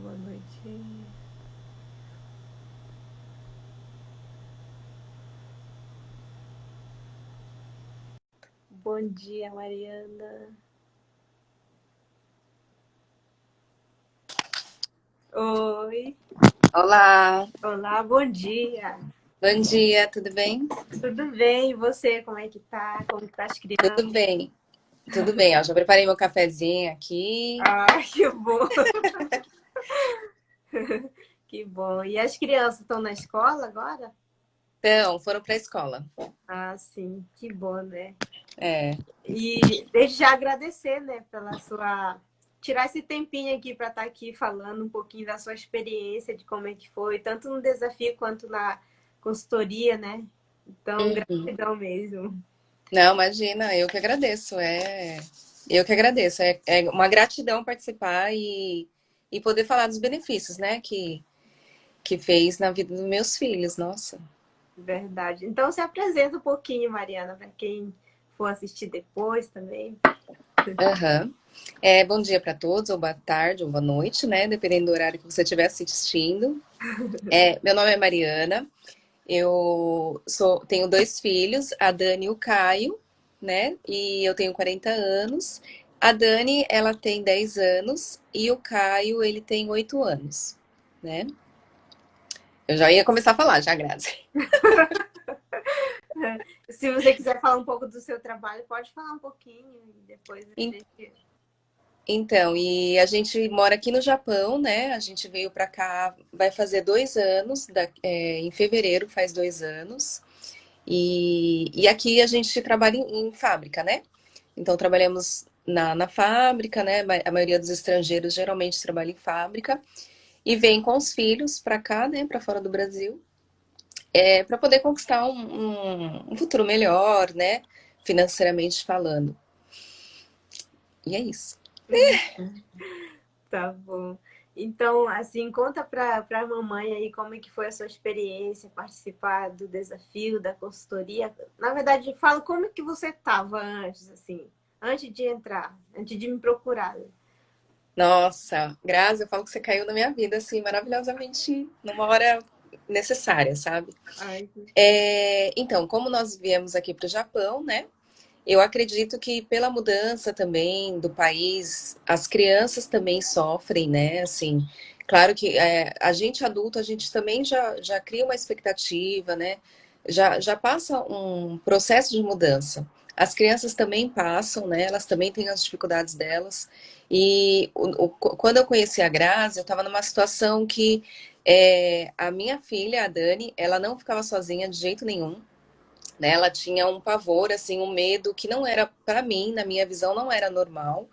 Boa noite. Bom dia, Mariana. Oi. Olá, Olá, bom dia. bom dia, tudo bem? Tudo bem? E você, como é que tá? Como que tá as Tudo crianças? bem, tudo bem. Ó, já preparei meu cafezinho aqui. Ah, que bom. Que bom. E as crianças estão na escola agora? Então, foram para a escola. Ah, sim, que bom, né? É, E desde já agradecer, né, pela sua tirar esse tempinho aqui para estar aqui falando um pouquinho da sua experiência, de como é que foi, tanto no desafio quanto na consultoria, né? Então, uhum. gratidão mesmo. Não, imagina, eu que agradeço. Eu que agradeço. É uma gratidão participar e poder falar dos benefícios, né, que fez na vida dos meus filhos. Nossa. Verdade. Então, se apresenta um pouquinho, Mariana, para quem for assistir depois também. Aham. Bom dia para todos, ou boa tarde, ou boa noite, né, dependendo do horário que você estiver assistindo. Meu nome é Mariana. Tenho dois filhos, a Dani e o Caio, né? E eu tenho 40 anos. A Dani, ela tem 10 anos e o Caio, ele tem 8 anos, né? Eu já ia começar a falar, já, Grazi. Se você quiser falar um pouco do seu trabalho, pode falar um pouquinho e depois a En- gente. Então, e a gente mora aqui no Japão, né? A gente veio pra cá, vai fazer 2 anos, em fevereiro faz 2 anos. E aqui a gente trabalha em fábrica, né? Então, trabalhamos na fábrica, né? A maioria dos estrangeiros geralmente trabalha em fábrica e vem com os filhos para cá, né? Para fora do Brasil, para poder conquistar um futuro melhor, né? Financeiramente falando. E é isso. Tá bom. Então, assim, conta para a mamãe aí como é que foi a sua experiência, participar do desafio, da consultoria. Na verdade, fala como é que você estava antes, assim, antes de entrar, antes de me procurar. Nossa, Grazi, eu falo que você caiu na minha vida, assim, maravilhosamente, numa hora necessária, sabe? Ai, Então, como nós viemos aqui para o Japão, né? Eu acredito que pela mudança também do país, as crianças também sofrem, né? Assim, claro que a gente adulto, a gente também já cria uma expectativa, né? Já passa um processo de mudança. As crianças também passam, né? Elas também têm as dificuldades delas. E quando eu conheci a Grazi, eu estava numa situação que a minha filha, a Dani, ela não ficava sozinha de jeito nenhum, né? Ela tinha um pavor, assim, um medo que não era, para mim, na minha visão, não era normal,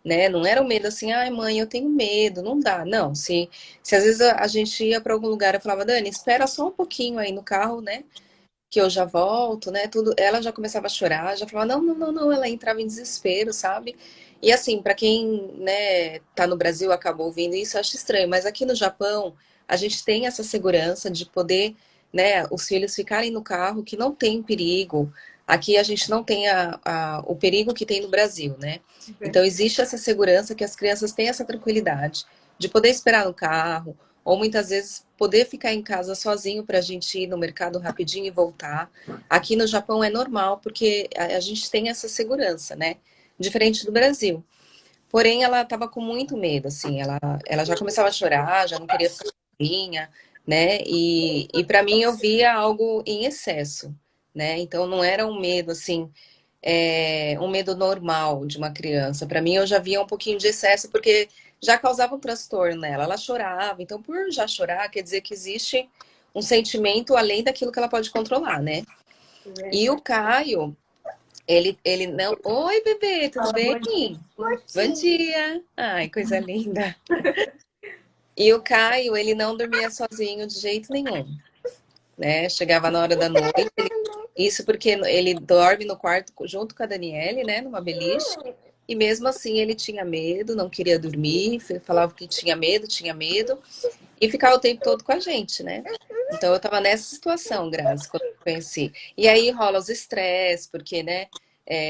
né? Não era um medo assim, ai mãe, eu tenho medo, não dá. Não, se às vezes a gente ia para algum lugar, eu falava, Dani, espera só um pouquinho aí no carro, né? Que eu já volto, né? Tudo, ela já começava a chorar, já falava, não, não, não, não, ela entrava em desespero, sabe? E assim, para quem, né, tá no Brasil, acabou ouvindo isso, eu acho estranho, mas aqui no Japão, a gente tem essa segurança de poder, né, os filhos ficarem no carro, que não tem perigo. Aqui a gente não tem o perigo que tem no Brasil, né? Então verdade. existe essa segurança que as crianças têm essa tranquilidade de poder esperar no carro, ou muitas vezes poder ficar em casa sozinho para a gente ir no mercado rapidinho e voltar. Aqui no Japão é normal, porque a gente tem essa segurança, né? Diferente do Brasil. Porém, ela estava com muito medo, assim, ela já começava a chorar, já não queria ficar sozinha, né? E para mim eu via algo em excesso, né? Então não era um medo assim, um medo normal de uma criança. Para mim, eu já via um pouquinho de excesso, porque já causava um transtorno nela. Ela chorava, então, por já chorar, quer dizer que existe um sentimento além daquilo que ela pode controlar, né? E o Verdade. Caio, ele não. Oi, bebê, tudo Fala bem? bom dia. Bom Bom dia. dia! Ai, coisa linda. E o Caio, ele não dormia sozinho de jeito nenhum, né? Chegava na hora da noite. Isso porque ele dorme no quarto junto com a Daniele, né? Numa beliche. E mesmo assim ele tinha medo, não queria dormir, falava que tinha medo, e ficava o tempo todo com a gente, né? Então eu tava nessa situação, Grazi, quando eu conheci. E aí rola os estresses, porque, né?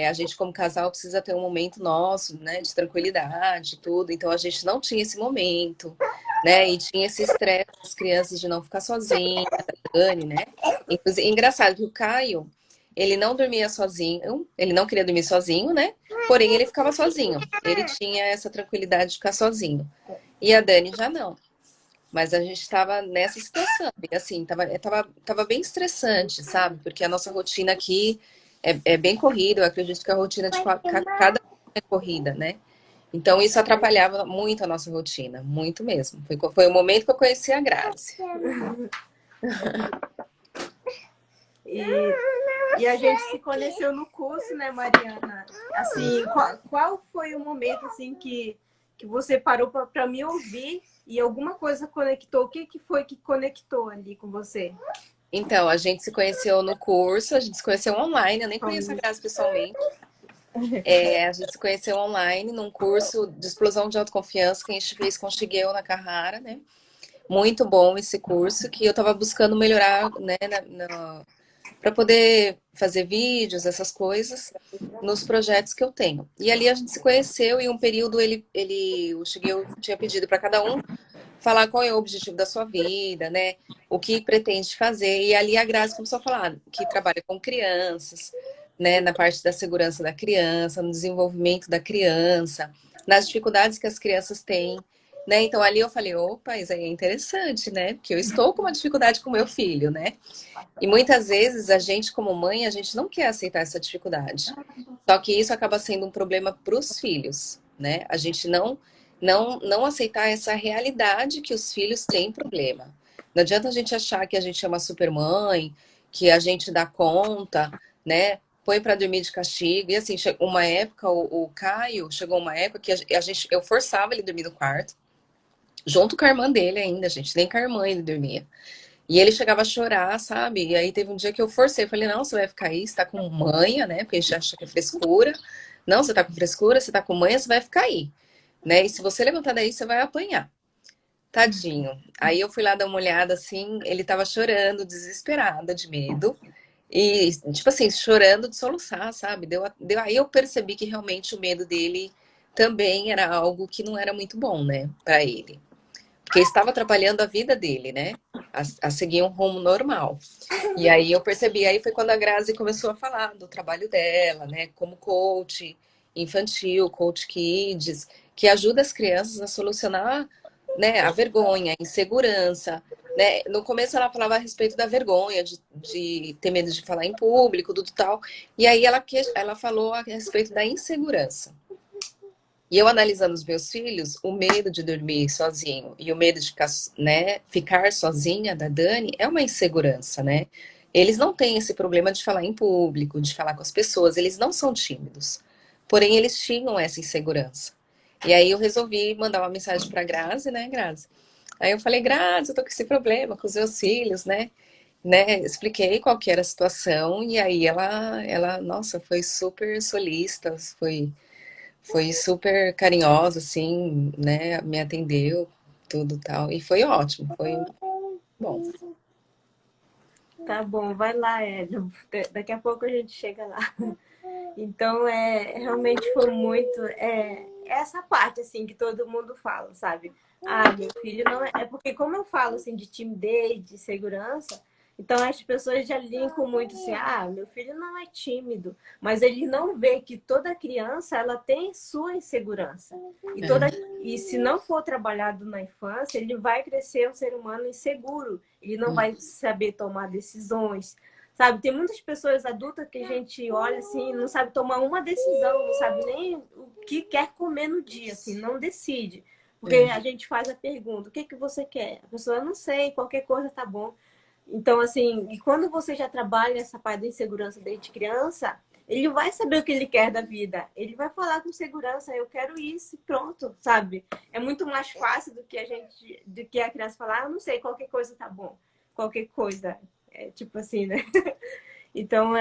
A gente, como casal, precisa ter um momento nosso, né, de tranquilidade, tudo. Então, a gente não tinha esse momento, né? E tinha esse estresse das crianças de não ficar sozinha, da Dani, né? Inclusive, engraçado que o Caio, ele não dormia sozinho, ele não queria dormir sozinho, né? Porém, ele ficava sozinho. Ele tinha essa tranquilidade de ficar sozinho. E a Dani já não. Mas a gente estava nessa situação, e assim, tava bem estressante, sabe? Porque a nossa rotina aqui é bem corrida, eu acredito que a rotina de cada um é corrida, né? Então isso atrapalhava muito a nossa rotina, muito mesmo. Foi o momento que eu conheci a Grazi. E a gente se conheceu no curso, né, Mariana? Assim, qual foi o momento assim que você parou para me ouvir e alguma coisa conectou? O que foi que conectou ali com você? Então, a gente se conheceu no curso, a gente se conheceu online, eu nem conheço a Grazi pessoalmente. A gente se conheceu online num curso de explosão de autoconfiança que a gente fez com o Shigeo Nakahara, né? Muito bom esse curso, que eu estava buscando melhorar, né, para poder fazer vídeos, essas coisas, nos projetos que eu tenho. E ali a gente se conheceu e um período o Shigeo tinha pedido para cada um falar qual é o objetivo da sua vida, né? O que pretende fazer. E ali a Grazi começou a falar que trabalha com crianças, né? Na parte da segurança da criança, no desenvolvimento da criança, nas dificuldades que as crianças têm. Né? Então ali eu falei, opa, isso aí é interessante, né? Porque eu estou com uma dificuldade com meu filho, né? E muitas vezes a gente, como mãe, a gente não quer aceitar essa dificuldade. Só que isso acaba sendo um problema para os filhos, né? A gente não aceitar essa realidade que os filhos têm problema. Não adianta a gente achar que a gente é uma supermãe, que a gente dá conta, né? Põe para dormir de castigo. E assim, uma época, o Caio chegou uma época que eu forçava ele a dormir no quarto, junto com a irmã dele ainda, gente. Nem com a irmã ele dormia. E ele chegava a chorar, sabe? E aí teve um dia que eu forcei, falei, não, você vai ficar aí, você tá com manha, né? Porque a gente acha que é frescura. Não, você tá com frescura, você tá com manha, você vai ficar aí, né? E se você levantar daí, você vai apanhar. Tadinho. Aí eu fui lá dar uma olhada, assim, ele tava chorando, desesperado, de medo. E, tipo assim, chorando de soluçar, sabe? Aí eu percebi que realmente o medo dele também era algo que não era muito bom, né, pra ele. Porque estava atrapalhando a vida dele, né? A seguir um rumo normal. E aí eu percebi, aí foi quando a Grazi começou a falar do trabalho dela, né? Como coach infantil, coach kids, que ajuda as crianças a solucionar, né, a vergonha, a insegurança. Né? No começo ela falava a respeito da vergonha, de ter medo de falar em público, tudo tal. E aí ela falou a respeito da insegurança. E eu analisando os meus filhos, o medo de dormir sozinho e o medo de ficar, né, ficar sozinha da Dani é uma insegurança, né? Eles não têm esse problema de falar em público, de falar com as pessoas, eles não são tímidos. Porém, eles tinham essa insegurança. E aí eu resolvi mandar uma mensagem para Grazi, né, Grazi? Aí eu falei, Grazi, eu tô com esse problema com os meus filhos, né? Expliquei qual que era a situação e aí nossa, foi super solista, foi super carinhosa, assim, né? Me atendeu, tudo tal. E foi ótimo, foi bom. Tá bom, vai lá, Hélio. Daqui a pouco a gente chega lá. Então, realmente foi muito. Essa parte, assim, que todo mundo fala, sabe? Ah, meu filho não é. É porque, como eu falo, assim, de timidez, de segurança, então as pessoas já linkam muito assim: ah, meu filho não é tímido. Mas ele não vê que toda criança, ela tem sua insegurança. E se não for trabalhado na infância, ele vai crescer um ser humano inseguro. Ele não vai saber tomar decisões. Sabe, tem muitas pessoas adultas que a gente olha assim, não sabe tomar uma decisão, não sabe nem o que quer comer no dia, assim, não decide. Porque a gente faz a pergunta, o que que você quer? A pessoa, não sei, qualquer coisa tá bom. Então, assim, e quando você já trabalha essa parte da insegurança desde criança, ele vai saber o que ele quer da vida. Ele vai falar com segurança, eu quero isso, pronto, sabe? É muito mais fácil do que a criança falar, eu não sei, qualquer coisa tá bom. Qualquer coisa. É tipo assim, né? Então,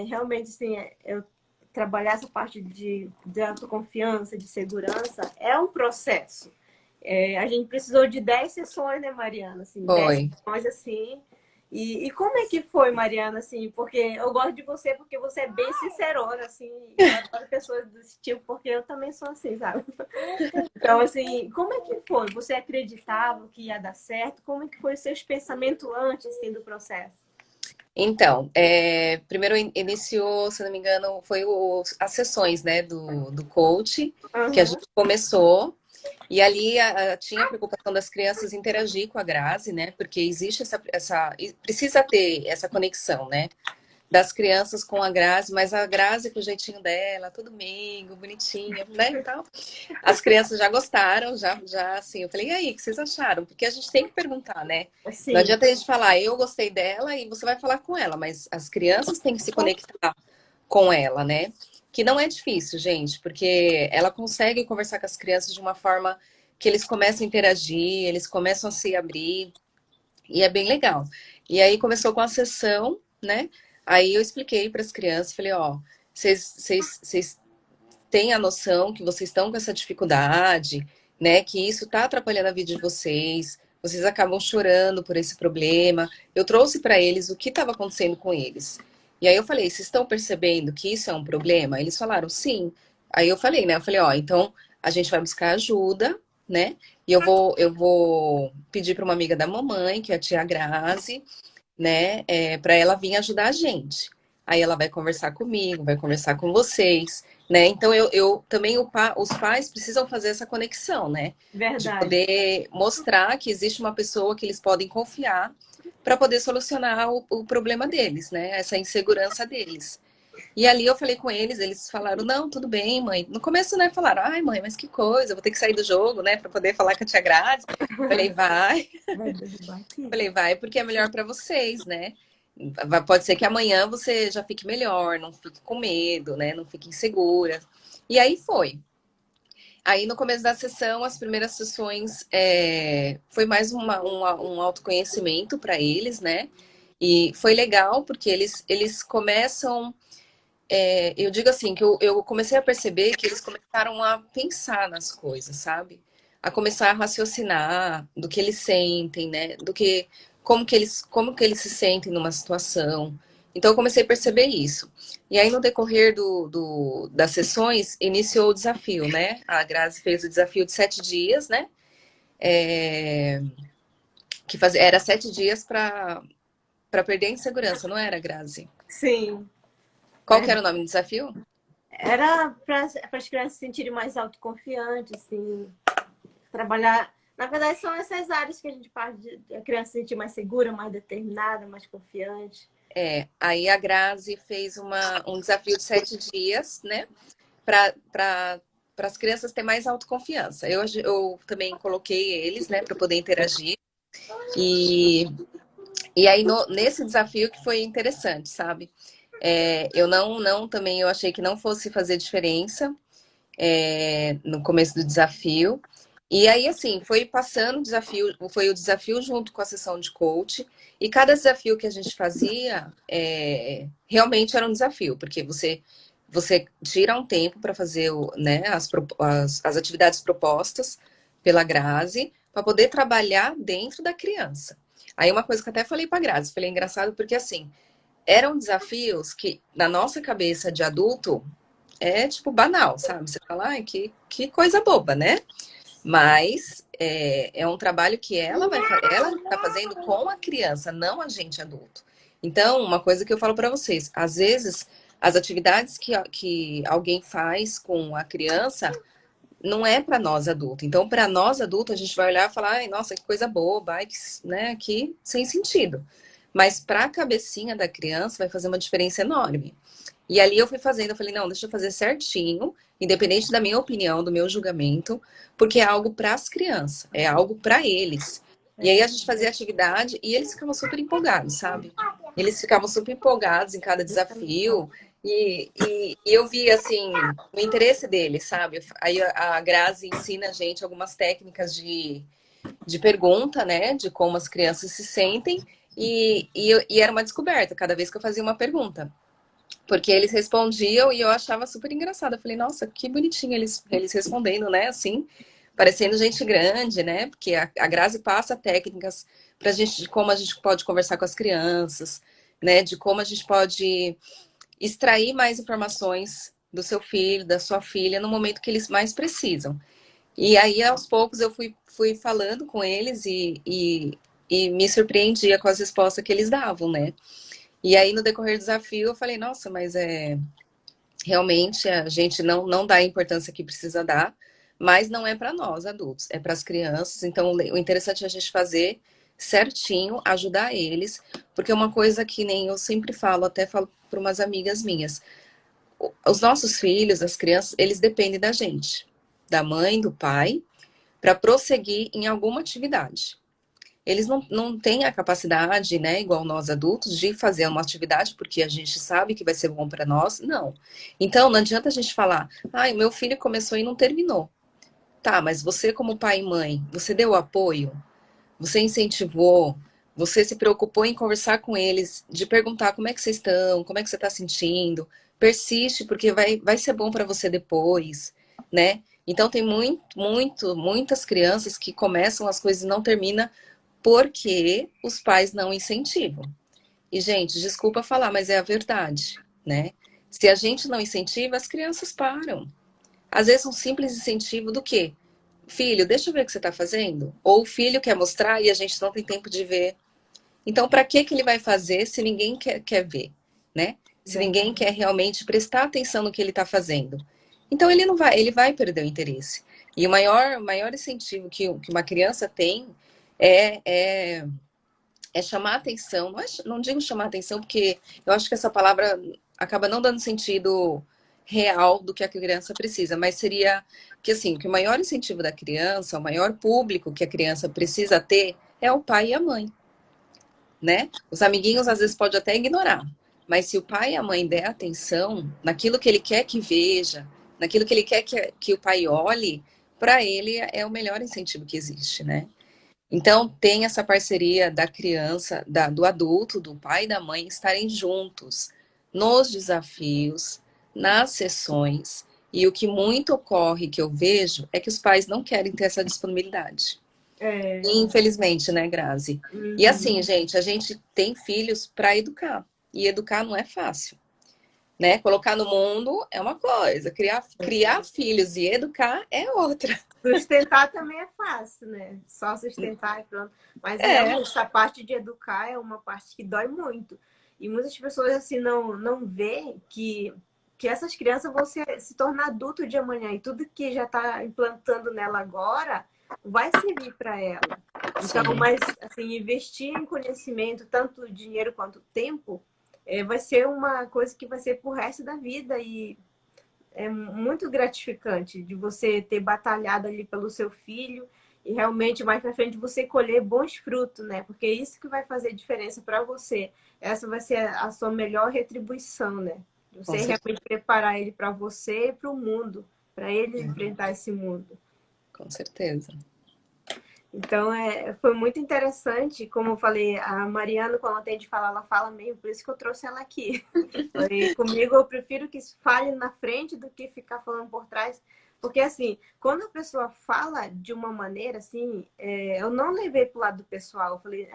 realmente, assim, eu trabalhar essa parte de autoconfiança, de segurança, é um processo. A gente precisou de 10 sessões, né, Mariana? Assim, 10 Foi. sessões, assim, E como é que foi, Mariana, assim? Porque eu gosto de você porque você é bem sincerona, assim. Eu adoro pessoas desse tipo, porque eu também sou assim, sabe? Então, assim, como é que foi? Você acreditava que ia dar certo? Como é que foi os seus pensamentos antes, assim, do processo? Então, primeiro iniciou, se não me engano, foi as sessões, né, do coach, que a Aham. gente começou, e ali tinha a preocupação das crianças interagir com a Grazi, né, porque existe precisa ter essa conexão, né, das crianças com a Grazi, mas a Grazi com o jeitinho dela, tudo meigo, bonitinha, né, e tal. As crianças já gostaram, já assim, eu falei, e aí, o que vocês acharam? Porque a gente tem que perguntar, né? Não Assim, adianta a gente falar, eu gostei dela e você vai falar com ela, mas as crianças têm que se conectar com ela, né? Que não é difícil, gente, porque ela consegue conversar com as crianças de uma forma que eles começam a interagir, eles começam a se abrir, e é bem legal. E aí começou com a sessão, né? Aí eu expliquei para as crianças, falei, ó, vocês têm a noção que vocês estão com essa dificuldade, né? Que isso está atrapalhando a vida de vocês. Vocês acabam chorando por esse problema. Eu trouxe para eles o que estava acontecendo com eles. E aí eu falei, vocês estão percebendo que isso é um problema? Eles falaram, sim. Aí eu falei, né? Eu falei, ó, então a gente vai buscar ajuda, né? E eu vou pedir para uma amiga da mamãe, que é a tia Grazi, né? Para ela vir ajudar a gente. Aí ela vai conversar comigo, vai conversar com vocês, né? Então eu também os pais precisam fazer essa conexão, né? De verdade. poder mostrar que existe uma pessoa que eles podem confiar para poder solucionar o problema deles, né? Essa insegurança deles. E ali eu falei com eles, eles falaram, não, tudo bem, mãe. No começo, né, falaram, ai, mãe, mas que coisa, vou ter que sair do jogo, né, para poder falar com a tia Grazi. Falei, vai. Vai derrubar aqui. Falei, vai, porque é melhor para vocês, né? Pode ser que amanhã você já fique melhor, não fique com medo, né? Não fique insegura. E aí foi. Aí no começo da sessão, as primeiras sessões foi mais um autoconhecimento para eles, né? E foi legal porque eles começam. Eu digo assim, que eu comecei a perceber que eles começaram a pensar nas coisas, sabe? A começar a raciocinar do que eles sentem, né? Do que como que eles se sentem numa situação. Então eu comecei a perceber isso. E aí no decorrer das sessões iniciou o desafio, né? A Grazi fez o desafio de 7 dias, né? É, era 7 dias para perder a insegurança, não era, Grazi? Sim, Qual que era o nome do desafio? era para as crianças se sentirem mais autoconfiantes, assim, trabalhar. Na verdade, são essas áreas que a gente parte de a criança se sentir mais segura, mais determinada, mais confiante. Aí a Grazi fez um desafio de 7 dias, né? Para as crianças terem mais autoconfiança. Eu também coloquei eles, né, para poder interagir. E, e aí, nesse desafio que foi interessante, sabe? Eu não também, eu achei que não fosse fazer diferença no começo do desafio. E aí, assim, foi passando o desafio, foi o desafio junto com a sessão de coach, e cada desafio que a gente fazia realmente era um desafio, porque você tira um tempo para fazer né, as atividades propostas pela Grazi, para poder trabalhar dentro da criança. Aí uma coisa que eu até falei para a Grazi, falei engraçado porque assim, eram desafios que na nossa cabeça de adulto é tipo banal, sabe? Você fala, ai, que coisa boba, né? Mas é um trabalho que ela está fazendo com a criança, não a gente adulto. Então, uma coisa que eu falo para vocês, às vezes as atividades que alguém faz com a criança não é para nós adultos. Então, para nós adultos, a gente vai olhar e falar, ai, nossa, que coisa boba, ai, né, que sem sentido. Mas para a cabecinha da criança vai fazer uma diferença enorme. E ali eu fui fazendo, eu falei, não, deixa eu fazer certinho, independente da minha opinião, do meu julgamento, porque é algo para as crianças, é algo para eles. E aí a gente fazia atividade e eles ficavam super empolgados, sabe? Eles ficavam super empolgados em cada desafio. E eu vi, assim, o interesse deles, sabe? Aí a Grazi ensina a gente algumas técnicas de pergunta, né? De como as crianças se sentem. E era uma descoberta cada vez que eu fazia uma pergunta. Porque eles respondiam e eu achava super engraçado. Eu falei, nossa, que bonitinho eles respondendo, né? Assim, parecendo gente grande, né? Porque a Grazi passa técnicas pra gente, de como a gente pode conversar com as crianças, né? De como a gente pode extrair mais informações do seu filho, da sua filha, no momento que eles mais precisam. E aí, aos poucos, eu fui falando com eles e me surpreendia com as respostas que eles davam, né? E aí, no decorrer do desafio, eu falei, nossa, mas realmente a gente não dá a importância que precisa dar, mas não é para nós, adultos, é para as crianças. Então, o interessante é a gente fazer certinho, ajudar eles, porque uma coisa que nem eu sempre falo, até falo para umas amigas minhas, os nossos filhos, as crianças, eles dependem da gente, da mãe, do pai, para prosseguir em alguma atividade. Eles não têm a capacidade, né, igual nós adultos, de fazer uma atividade porque a gente sabe que vai ser bom para nós. Não. Então, não adianta a gente falar, ai, meu filho começou e não terminou. Tá, mas você, como pai e mãe, você deu apoio? Você incentivou? Você se preocupou em conversar com eles, de perguntar como é que vocês estão, como é que você está sentindo? Persiste, porque vai ser bom para você depois, né? Então, tem muitas crianças que começam as coisas e não terminam porque os pais não incentivam. E, gente, desculpa falar, mas é a verdade, né? Se a gente não incentiva, as crianças param. Às vezes, um simples incentivo do quê? Filho, deixa eu ver o que você está fazendo. Ou o filho quer mostrar e a gente não tem tempo de ver. Então, para que ele vai fazer se ninguém quer ver, né? Se ninguém quer realmente prestar atenção no que ele está fazendo. Então, ele não vai, ele vai perder o interesse. E o maior incentivo que uma criança tem é, é, é chamar atenção. Não digo chamar atenção, porque eu acho que essa palavra acaba não dando sentido real do que a criança precisa, mas seria que assim, que o maior incentivo da criança, o maior público que a criança precisa ter é o pai e a mãe, né? Os amiguinhos às vezes pode até ignorar, mas se o pai e a mãe der atenção naquilo que ele quer que veja, naquilo que ele quer que o pai olhe, para ele é o melhor incentivo que existe, né? Então, tem essa parceria da criança, do adulto, do pai e da mãe estarem juntos nos desafios, nas sessões. E o que muito ocorre, que eu vejo, é que os pais não querem ter essa disponibilidade. É. Infelizmente, né, Grazi? E Uhum. assim, gente, a gente tem filhos para educar. E educar não é fácil, né? Colocar no mundo é uma coisa, criar filhos e educar é outra. Sustentar também é fácil, né? Só sustentar e pronto. Mas É, realmente, essa parte de educar é uma parte que dói muito. E muitas pessoas assim não vê que essas crianças vão se tornar adultos de amanhã. E tudo que já está implantando nela agora vai servir para ela. Então, sim. mas assim, investir em conhecimento, tanto dinheiro quanto tempo, vai ser uma coisa que vai ser pro resto da vida. E é muito gratificante de você ter batalhado ali pelo seu filho e realmente mais para frente você colher bons frutos, né? Porque é isso que vai fazer diferença para você. Essa vai ser a sua melhor retribuição, né? Com Você certeza. realmente preparar ele para você e para o mundo, para ele enfrentar esse mundo. Com certeza. Então, foi muito interessante. Como eu falei, a Mariana, quando ela tem de falar, ela fala meio, por isso que eu trouxe ela aqui. Falei, comigo, eu prefiro que fale na frente do que ficar falando por trás. Porque, assim, quando a pessoa fala de uma maneira, assim, eu não levei pro lado pessoal. Eu falei,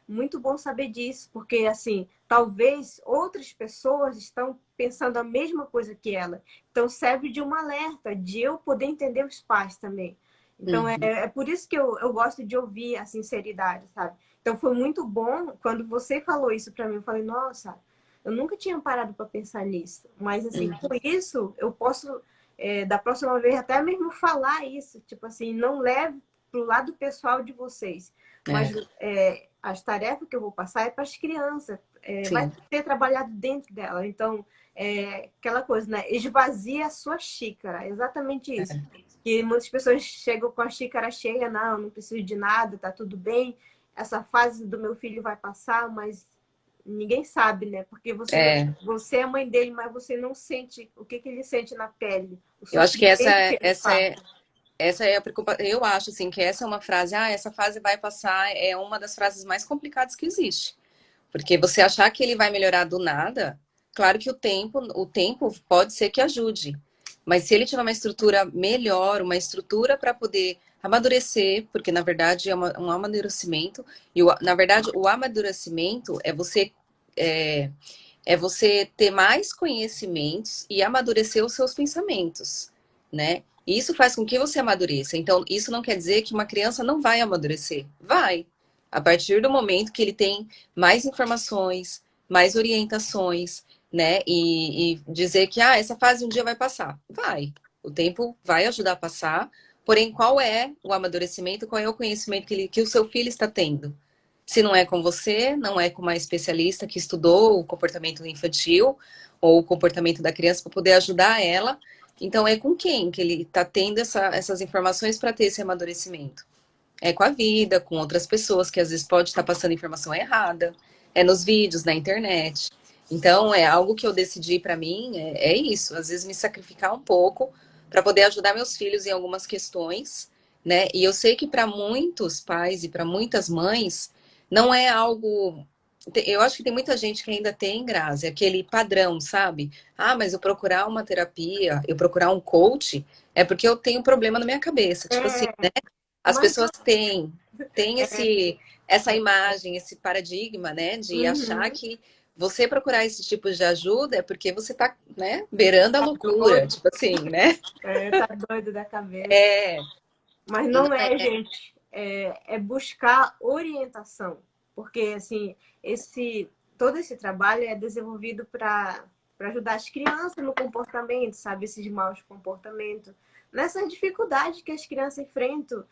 muito bom saber disso. Porque, assim, talvez outras pessoas estão pensando a mesma coisa que ela. Então, serve de um alerta, de eu poder entender os pais também. Então, Uhum. é por isso que eu gosto de ouvir a sinceridade, sabe? Então, foi muito bom quando você falou isso para mim. Eu falei, nossa, eu nunca tinha parado para pensar nisso. Mas, assim, Uhum. com isso, eu posso, da próxima vez, até mesmo falar isso. Tipo assim, não leve para o lado pessoal de vocês. Mas É, as tarefas que eu vou passar é para as crianças. Vai sim. ser trabalhado dentro dela. Então, aquela coisa, né? Esvazia a sua xícara. Exatamente isso. É. Que muitas pessoas chegam com a xícara cheia, não preciso de nada, tá tudo bem. Essa fase do meu filho vai passar, mas ninguém sabe, né? Porque É, você é mãe dele, mas você não sente o que ele sente na pele, o eu acho que sofrimento que ele passa. essa é a preocupação. Eu acho assim que essa é uma frase, essa fase vai passar, é uma das frases mais complicadas que existe. Porque você achar que ele vai melhorar do nada, claro que o tempo pode ser que ajude. Mas se ele tiver uma estrutura melhor, uma estrutura para poder amadurecer, porque na verdade é um amadurecimento, e na verdade o amadurecimento é, é você ter mais conhecimentos e amadurecer os seus pensamentos, né? E isso faz com que você amadureça. Então, isso não quer dizer que uma criança não vai amadurecer. Vai. A partir do momento que ele tem mais informações, mais orientações, né? E dizer que, essa fase um dia vai passar. Vai. O tempo vai ajudar a passar. Porém, qual é o amadurecimento, qual é o conhecimento que o seu filho está tendo? Se não é com você, não é com uma especialista que estudou o comportamento infantil ou o comportamento da criança para poder ajudar ela. Então, é com quem que ele está tendo essas informações para ter esse amadurecimento? É com a vida, com outras pessoas que às vezes pode estar passando informação errada, é nos vídeos, na internet. Então, é algo que eu decidi para mim, é isso, às vezes me sacrificar um pouco para poder ajudar meus filhos em algumas questões, né? E eu sei que para muitos pais e para muitas mães, não é algo. Eu acho que tem muita gente que ainda tem, Grazi, aquele padrão, sabe? Mas eu procurar uma terapia, eu procurar um coach, é porque eu tenho um problema na minha cabeça. Tipo assim, É, né? As mas pessoas têm é, essa imagem, esse paradigma, né, de achar uhum, que você procurar esse tipo de ajuda é porque você tá, né, beirando a tá loucura, doido, tipo assim, né? tá doido da cabeça. É, Mas e não não é, é, gente. É buscar orientação. Porque, assim, todo esse trabalho é desenvolvido para ajudar as crianças no comportamento, sabe? Esses maus comportamentos. Nessas dificuldades que as crianças enfrentam.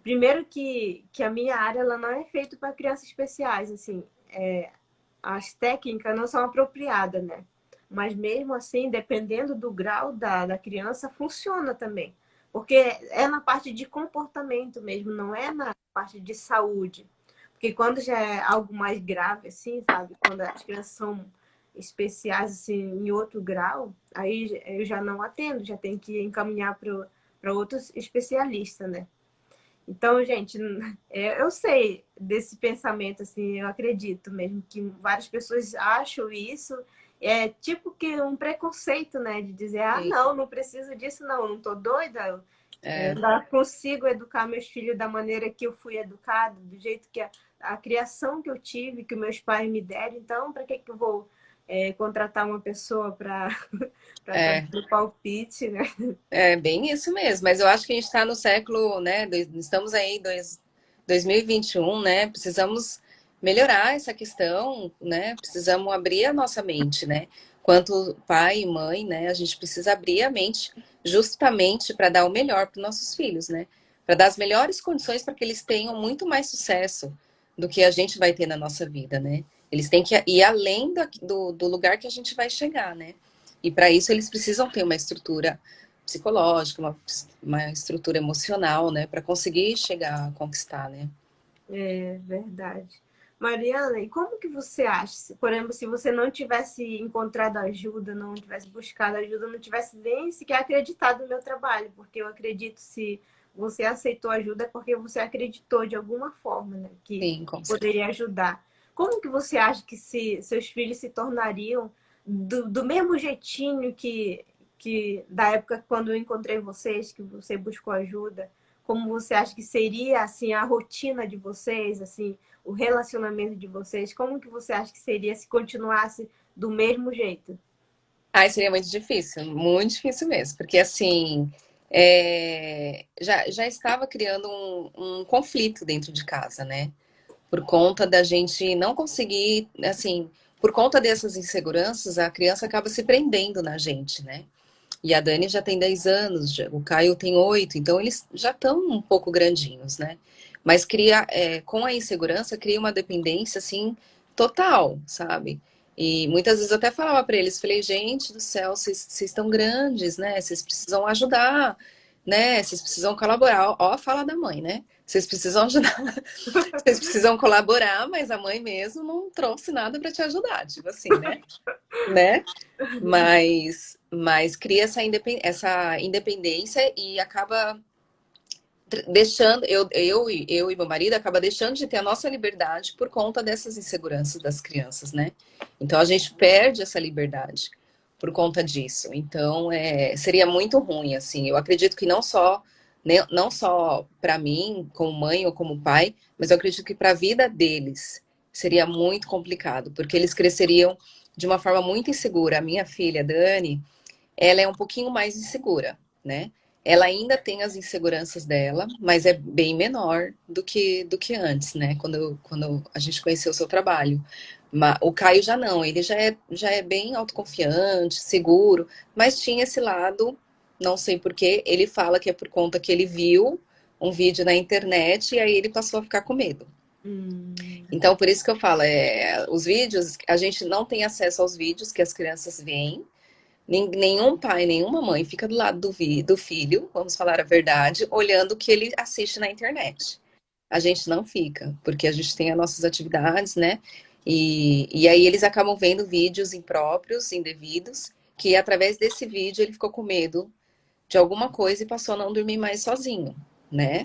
Primeiro que a minha área ela não é feita para crianças especiais, assim. As técnicas não são apropriadas, né? Mas mesmo assim, dependendo do grau da criança, funciona também. Porque é na parte de comportamento mesmo, não é na parte de saúde. Porque quando já é algo mais grave, assim, sabe? Quando as crianças são especiais, assim, em outro grau, aí eu já não atendo, já tenho que encaminhar para outros especialistas, né? Então, gente, eu sei desse pensamento, assim, eu acredito mesmo que várias pessoas acham isso, é tipo que um preconceito, né? De dizer, não, não preciso disso, não tô doida, eu é, ainda consigo educar meus filhos da maneira que eu fui educada, do jeito que a criação que eu tive, que meus pais me deram, então, para que eu vou contratar uma pessoa para estar é, dando palpite, né? é bem isso mesmo. Mas eu acho que a gente está no século, né? Estamos aí 2021, né? Precisamos melhorar essa questão, né? Precisamos abrir a nossa mente, né? Quanto pai e mãe, né? A gente precisa abrir a mente justamente para dar o melhor para os nossos filhos, né? Para dar as melhores condições para que eles tenham muito mais sucesso do que a gente vai ter na nossa vida, né? Eles têm que ir além do lugar que a gente vai chegar, né? E para isso eles precisam ter uma estrutura psicológica, uma estrutura emocional, né, para conseguir chegar a conquistar, né? É verdade. Mariana, e como que você acha, por exemplo, se você não tivesse encontrado ajuda, não tivesse buscado ajuda, não tivesse nem sequer acreditado no meu trabalho, porque eu acredito se você aceitou ajuda é porque você acreditou de alguma forma, né, Sim, que com certeza. poderia ajudar. Como que você acha que seus filhos se tornariam do mesmo jeitinho que da época quando eu encontrei vocês, que você buscou ajuda? Como você acha que seria assim a rotina de vocês, assim, o relacionamento de vocês? Como que você acha que seria se continuasse do mesmo jeito? Seria muito difícil mesmo, porque assim, já estava criando um conflito dentro de casa, né? Por conta da gente não conseguir, assim, por conta dessas inseguranças, a criança acaba se prendendo na gente, né? E a Dani já tem 10 anos, o Caio tem 8, então eles já estão um pouco grandinhos, né? Mas com a insegurança, cria uma dependência, assim, total, sabe? E muitas vezes eu até falava para eles, falei, gente do céu, vocês estão grandes, né? Vocês precisam ajudar, né? Vocês precisam colaborar. Ó, a fala da mãe, né? Vocês precisam ajudar, vocês precisam colaborar, mas a mãe mesmo não trouxe nada para te ajudar, tipo assim, né? Mas cria essa independência e acaba deixando, eu e meu marido acaba deixando de ter a nossa liberdade por conta dessas inseguranças das crianças, né? Então a gente perde essa liberdade por conta disso. Então seria muito ruim, assim. Eu acredito que não só Não só para mim, como mãe ou como pai, mas eu acredito que para a vida deles seria muito complicado, porque eles cresceriam de uma forma muito insegura. A minha filha, Dani, ela é um pouquinho mais insegura, né? Ela ainda tem as inseguranças dela, mas é bem menor do que antes, né? Quando a gente conheceu o seu trabalho. O Caio já não, ele já é bem autoconfiante, seguro, mas tinha esse lado, não sei por quê, ele fala que é por conta que ele viu um vídeo na internet e aí ele passou a ficar com medo. Hum, Então, por isso que eu falo, os vídeos, a gente não tem acesso aos vídeos que as crianças veem, nenhum pai, nenhuma mãe fica do lado do filho, vamos falar a verdade, olhando o que ele assiste na internet. A gente não fica, porque a gente tem as nossas atividades, né? E aí eles acabam vendo vídeos impróprios, indevidos, que através desse vídeo ele ficou com medo de alguma coisa e passou a não dormir mais sozinho, né?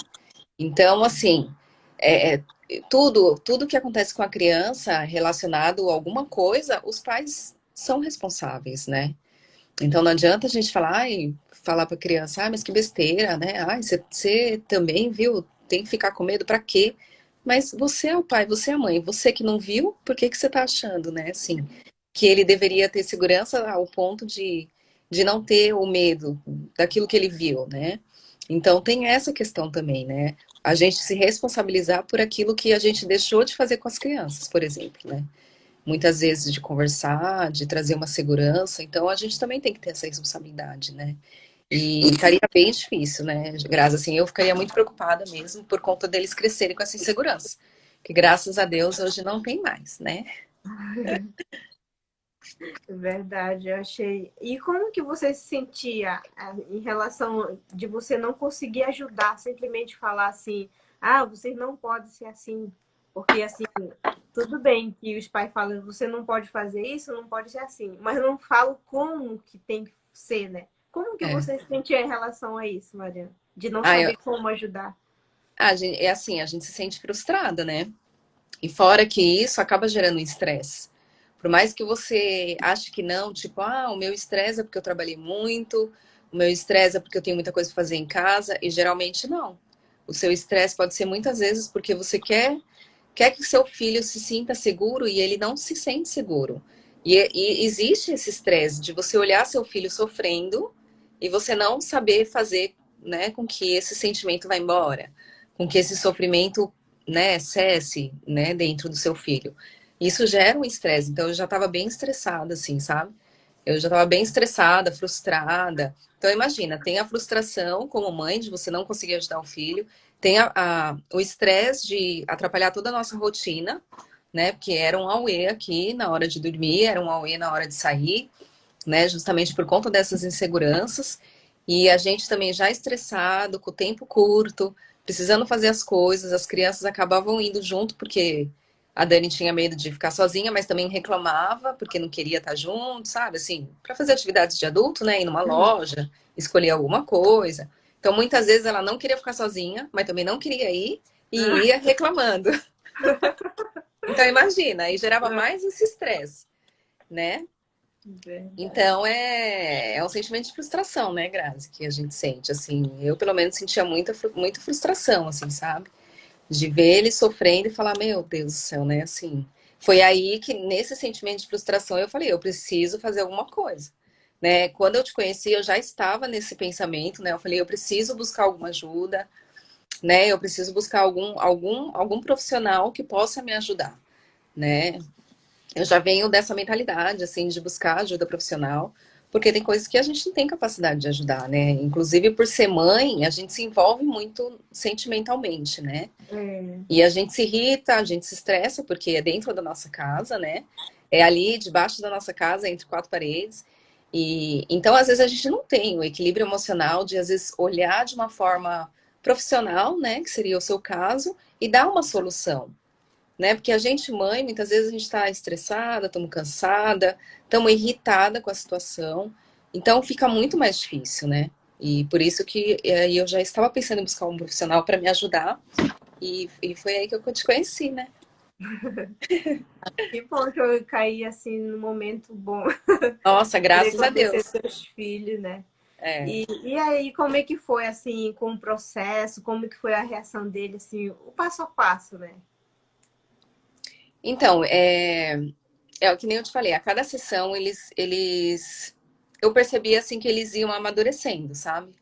Então, assim, é, é, tudo que acontece com a criança relacionado a alguma coisa, os pais são responsáveis, né? Então não adianta a gente falar para a criança, mas que besteira, né? Você também viu, tem que ficar com medo para quê? Mas você é o pai, você é a mãe, você que não viu, por que que você está achando, né? Assim, que ele deveria ter segurança ao ponto de não ter o medo daquilo que ele viu, né? Então tem essa questão também, né? A gente se responsabilizar por aquilo que a gente deixou de fazer com as crianças, por exemplo, né? Muitas vezes de conversar, de trazer uma segurança. Então, a gente também tem que ter essa responsabilidade, né? E estaria bem difícil, né, Grazi? Assim, eu ficaria muito preocupada mesmo por conta deles crescerem com essa insegurança. Que graças a Deus hoje não tem mais, né? verdade, eu achei. E como que você se sentia em relação de você não conseguir ajudar, simplesmente falar assim, ah, vocês não podem ser assim, porque assim, tudo bem que os pais falam, você não pode fazer isso, não pode ser assim, mas não falam como que tem que ser, né? Como que É. você se sentia em relação a isso, Mariana? De não Ah, eu, saber como ajudar? é assim, a gente se sente frustrada, né? E fora que isso acaba gerando um estresse. Por mais que você ache que não, tipo, o meu estresse é porque eu trabalhei muito, o meu estresse é porque eu tenho muita coisa para fazer em casa, e geralmente não. O seu estresse pode ser muitas vezes porque você quer que seu filho se sinta seguro e ele não se sente seguro. E existe esse estresse de você olhar seu filho sofrendo e você não saber fazer, né, com que esse sentimento vá embora, com que esse sofrimento, né, cesse, né, dentro do seu filho. Isso gera um estresse. Então eu já estava bem estressada, assim, sabe? Eu já estava bem estressada, frustrada. Então imagina, tem a frustração como mãe de você não conseguir ajudar o filho, tem o estresse de atrapalhar toda a nossa rotina, né? Porque era um auê aqui na hora de dormir, era um auê na hora de sair, né? Justamente por conta dessas inseguranças. E a gente também já estressado, com o tempo curto, precisando fazer as coisas, as crianças acabavam indo junto, porque a Dani tinha medo de ficar sozinha, mas também reclamava, porque não queria estar junto, sabe? Assim, para fazer atividades de adulto, né? Ir numa loja, escolher alguma coisa. Então, muitas vezes ela não queria ficar sozinha, mas também não queria ir e ia reclamando. Então, imagina, aí gerava mais esse estresse, né? Verdade. Então é um sentimento de frustração, né, Grazi, que a gente sente, assim. Eu, pelo menos, sentia muita frustração, assim, sabe? De ver ele sofrendo e falar, meu Deus do céu, né? Assim, foi aí que, nesse sentimento de frustração, eu falei, eu preciso fazer alguma coisa. Né? Quando eu te conheci, eu já estava nesse pensamento, né? Eu falei, eu preciso buscar alguma ajuda, né? Eu preciso buscar algum profissional que possa me ajudar, né? Eu já venho dessa mentalidade, assim, de buscar ajuda profissional, porque tem coisas que a gente não tem capacidade de ajudar, né? Inclusive, por ser mãe, a gente se envolve muito sentimentalmente, né? É, E a gente se irrita, a gente se estressa, porque é dentro da nossa casa, né? É ali, debaixo da nossa casa, entre quatro paredes. E então, às vezes, a gente não tem o equilíbrio emocional de, às vezes, olhar de uma forma profissional, né? Que seria o seu caso, e dar uma solução, né? Porque a gente, mãe, muitas vezes a gente está estressada, estamos cansada, estamos irritada com a situação, então fica muito mais difícil, né? E por isso que eu já estava pensando em buscar um profissional para me ajudar, e foi aí que eu te conheci, né? que bom que eu caí assim no momento bom. Nossa, Poder graças a conhecer Deus. seus filhos, né? É. E aí, como é que foi, assim, com o processo? Como que foi a reação dele, assim, o passo a passo, né? Então, é o que nem eu te falei, a cada sessão eu percebi assim que eles iam amadurecendo, sabe?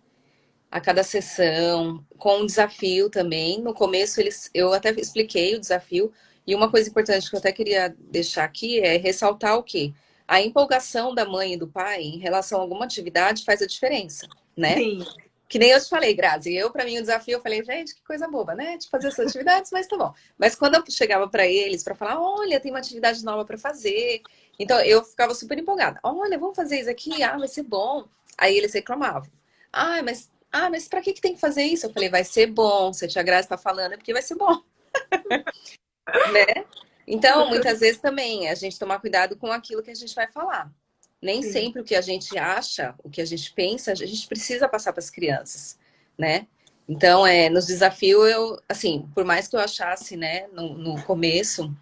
A cada sessão, com um desafio também. No começo eu até expliquei o desafio e uma coisa importante que eu até queria deixar aqui é ressaltar o quê? A empolgação da mãe e do pai em relação a alguma atividade faz a diferença, né? Sim. Que nem eu te falei, Grazi, para mim, o desafio, eu falei, gente, que coisa boba, né? De fazer essas atividades, mas tá bom. Mas quando eu chegava para eles para falar, olha, tem uma atividade nova para fazer, então eu ficava super empolgada. Olha, vamos fazer isso aqui? Ah, vai ser bom. Aí eles reclamavam. Mas para que tem que fazer isso? Eu falei, vai ser bom. Se a tia Grazi está falando, é porque vai ser bom, né? Então, muitas vezes também, a gente tomar cuidado com aquilo que a gente vai falar. Nem Sim. sempre o que a gente acha, o que a gente pensa, a gente precisa passar para as crianças, né? Então, nos desafios, assim, por mais que eu achasse, né, no começo,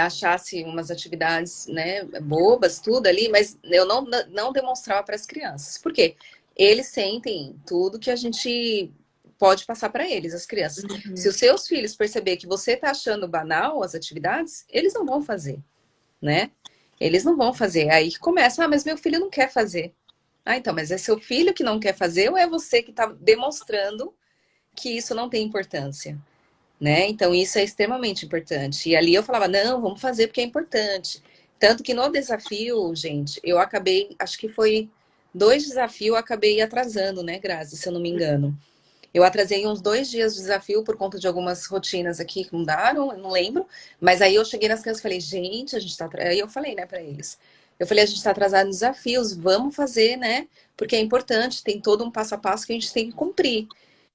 achasse umas atividades, né, bobas, tudo ali, mas eu não demonstrava para as crianças. Por quê? Eles sentem tudo que a gente pode passar para eles, as crianças. Se Uhum. os seus filhos perceber que você está achando banal as atividades, eles não vão fazer, né? Eles não vão fazer. Aí que começa, mas meu filho não quer fazer. Ah, então, mas é seu filho que não quer fazer ou é você que está demonstrando que isso não tem importância? Né? Então, isso é extremamente importante. E ali eu falava, não, vamos fazer porque é importante. Tanto que no desafio, gente, eu acabei, acho que foi 2 desafios, eu acabei atrasando, né, Grazi, se eu não me engano. Eu atrasei uns 2 dias de desafio por conta de algumas rotinas aqui que mudaram, eu não lembro. Mas aí eu cheguei nas crianças e falei, gente, a gente tá. Aí eu falei, né, pra eles. Eu falei, a gente tá atrasado nos desafios, vamos fazer, né? Porque é importante, tem todo um passo a passo que a gente tem que cumprir.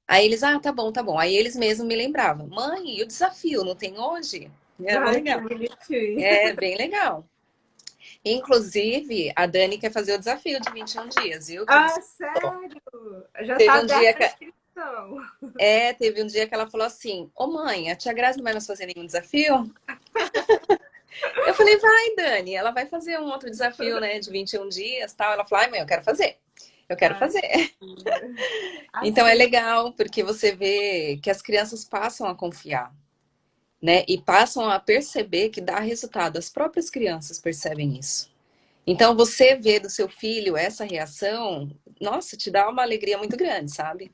Aí eles, tá bom, tá bom. Aí eles mesmos me lembravam, mãe, e o desafio não tem hoje? É bom, Ai, que legal. bonitinho. É bem legal. Inclusive, a Dani quer fazer o desafio de 21 dias, viu? Que Ah, você... sério? Já tá Teve um dia aberta a que inscrição. teve um dia que ela falou assim: Ô mãe, a tia Grazi não vai mais fazer nenhum desafio? Eu falei, vai, Dani, ela vai fazer um outro desafio, né, de 21 dias tal. Ela falou, ai, mãe, eu quero fazer. Eu quero Ai, fazer. Então é assim, legal, porque você vê que as crianças passam a confiar, né? E passam a perceber que dá resultado. As próprias crianças percebem isso. Então você vê do seu filho essa reação, nossa, te dá uma alegria muito grande, sabe?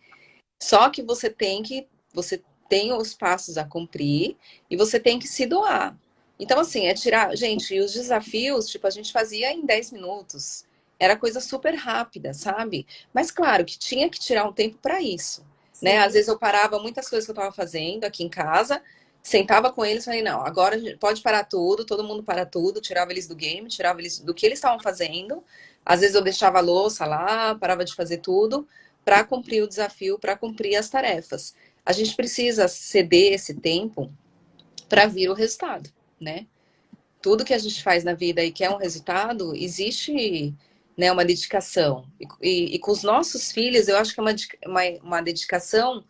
Só que você tem os passos a cumprir e você tem que se doar. Então, assim, tirar. Gente, e os desafios, tipo, a gente fazia em 10 minutos. Era coisa super rápida, sabe? Mas claro que tinha que tirar um tempo para isso, né? Às sim. vezes eu parava muitas coisas que eu estava fazendo aqui em casa, sentava com eles e falei, não, agora pode parar tudo, todo mundo para tudo, tirava eles do game, tirava eles do que eles estavam fazendo. Às vezes eu deixava a louça lá, parava de fazer tudo para cumprir o desafio, para cumprir as tarefas. A gente precisa ceder esse tempo para vir o resultado, né? Tudo que a gente faz na vida e quer um resultado, existe, né, uma dedicação. E com os nossos filhos, eu acho que é uma dedicação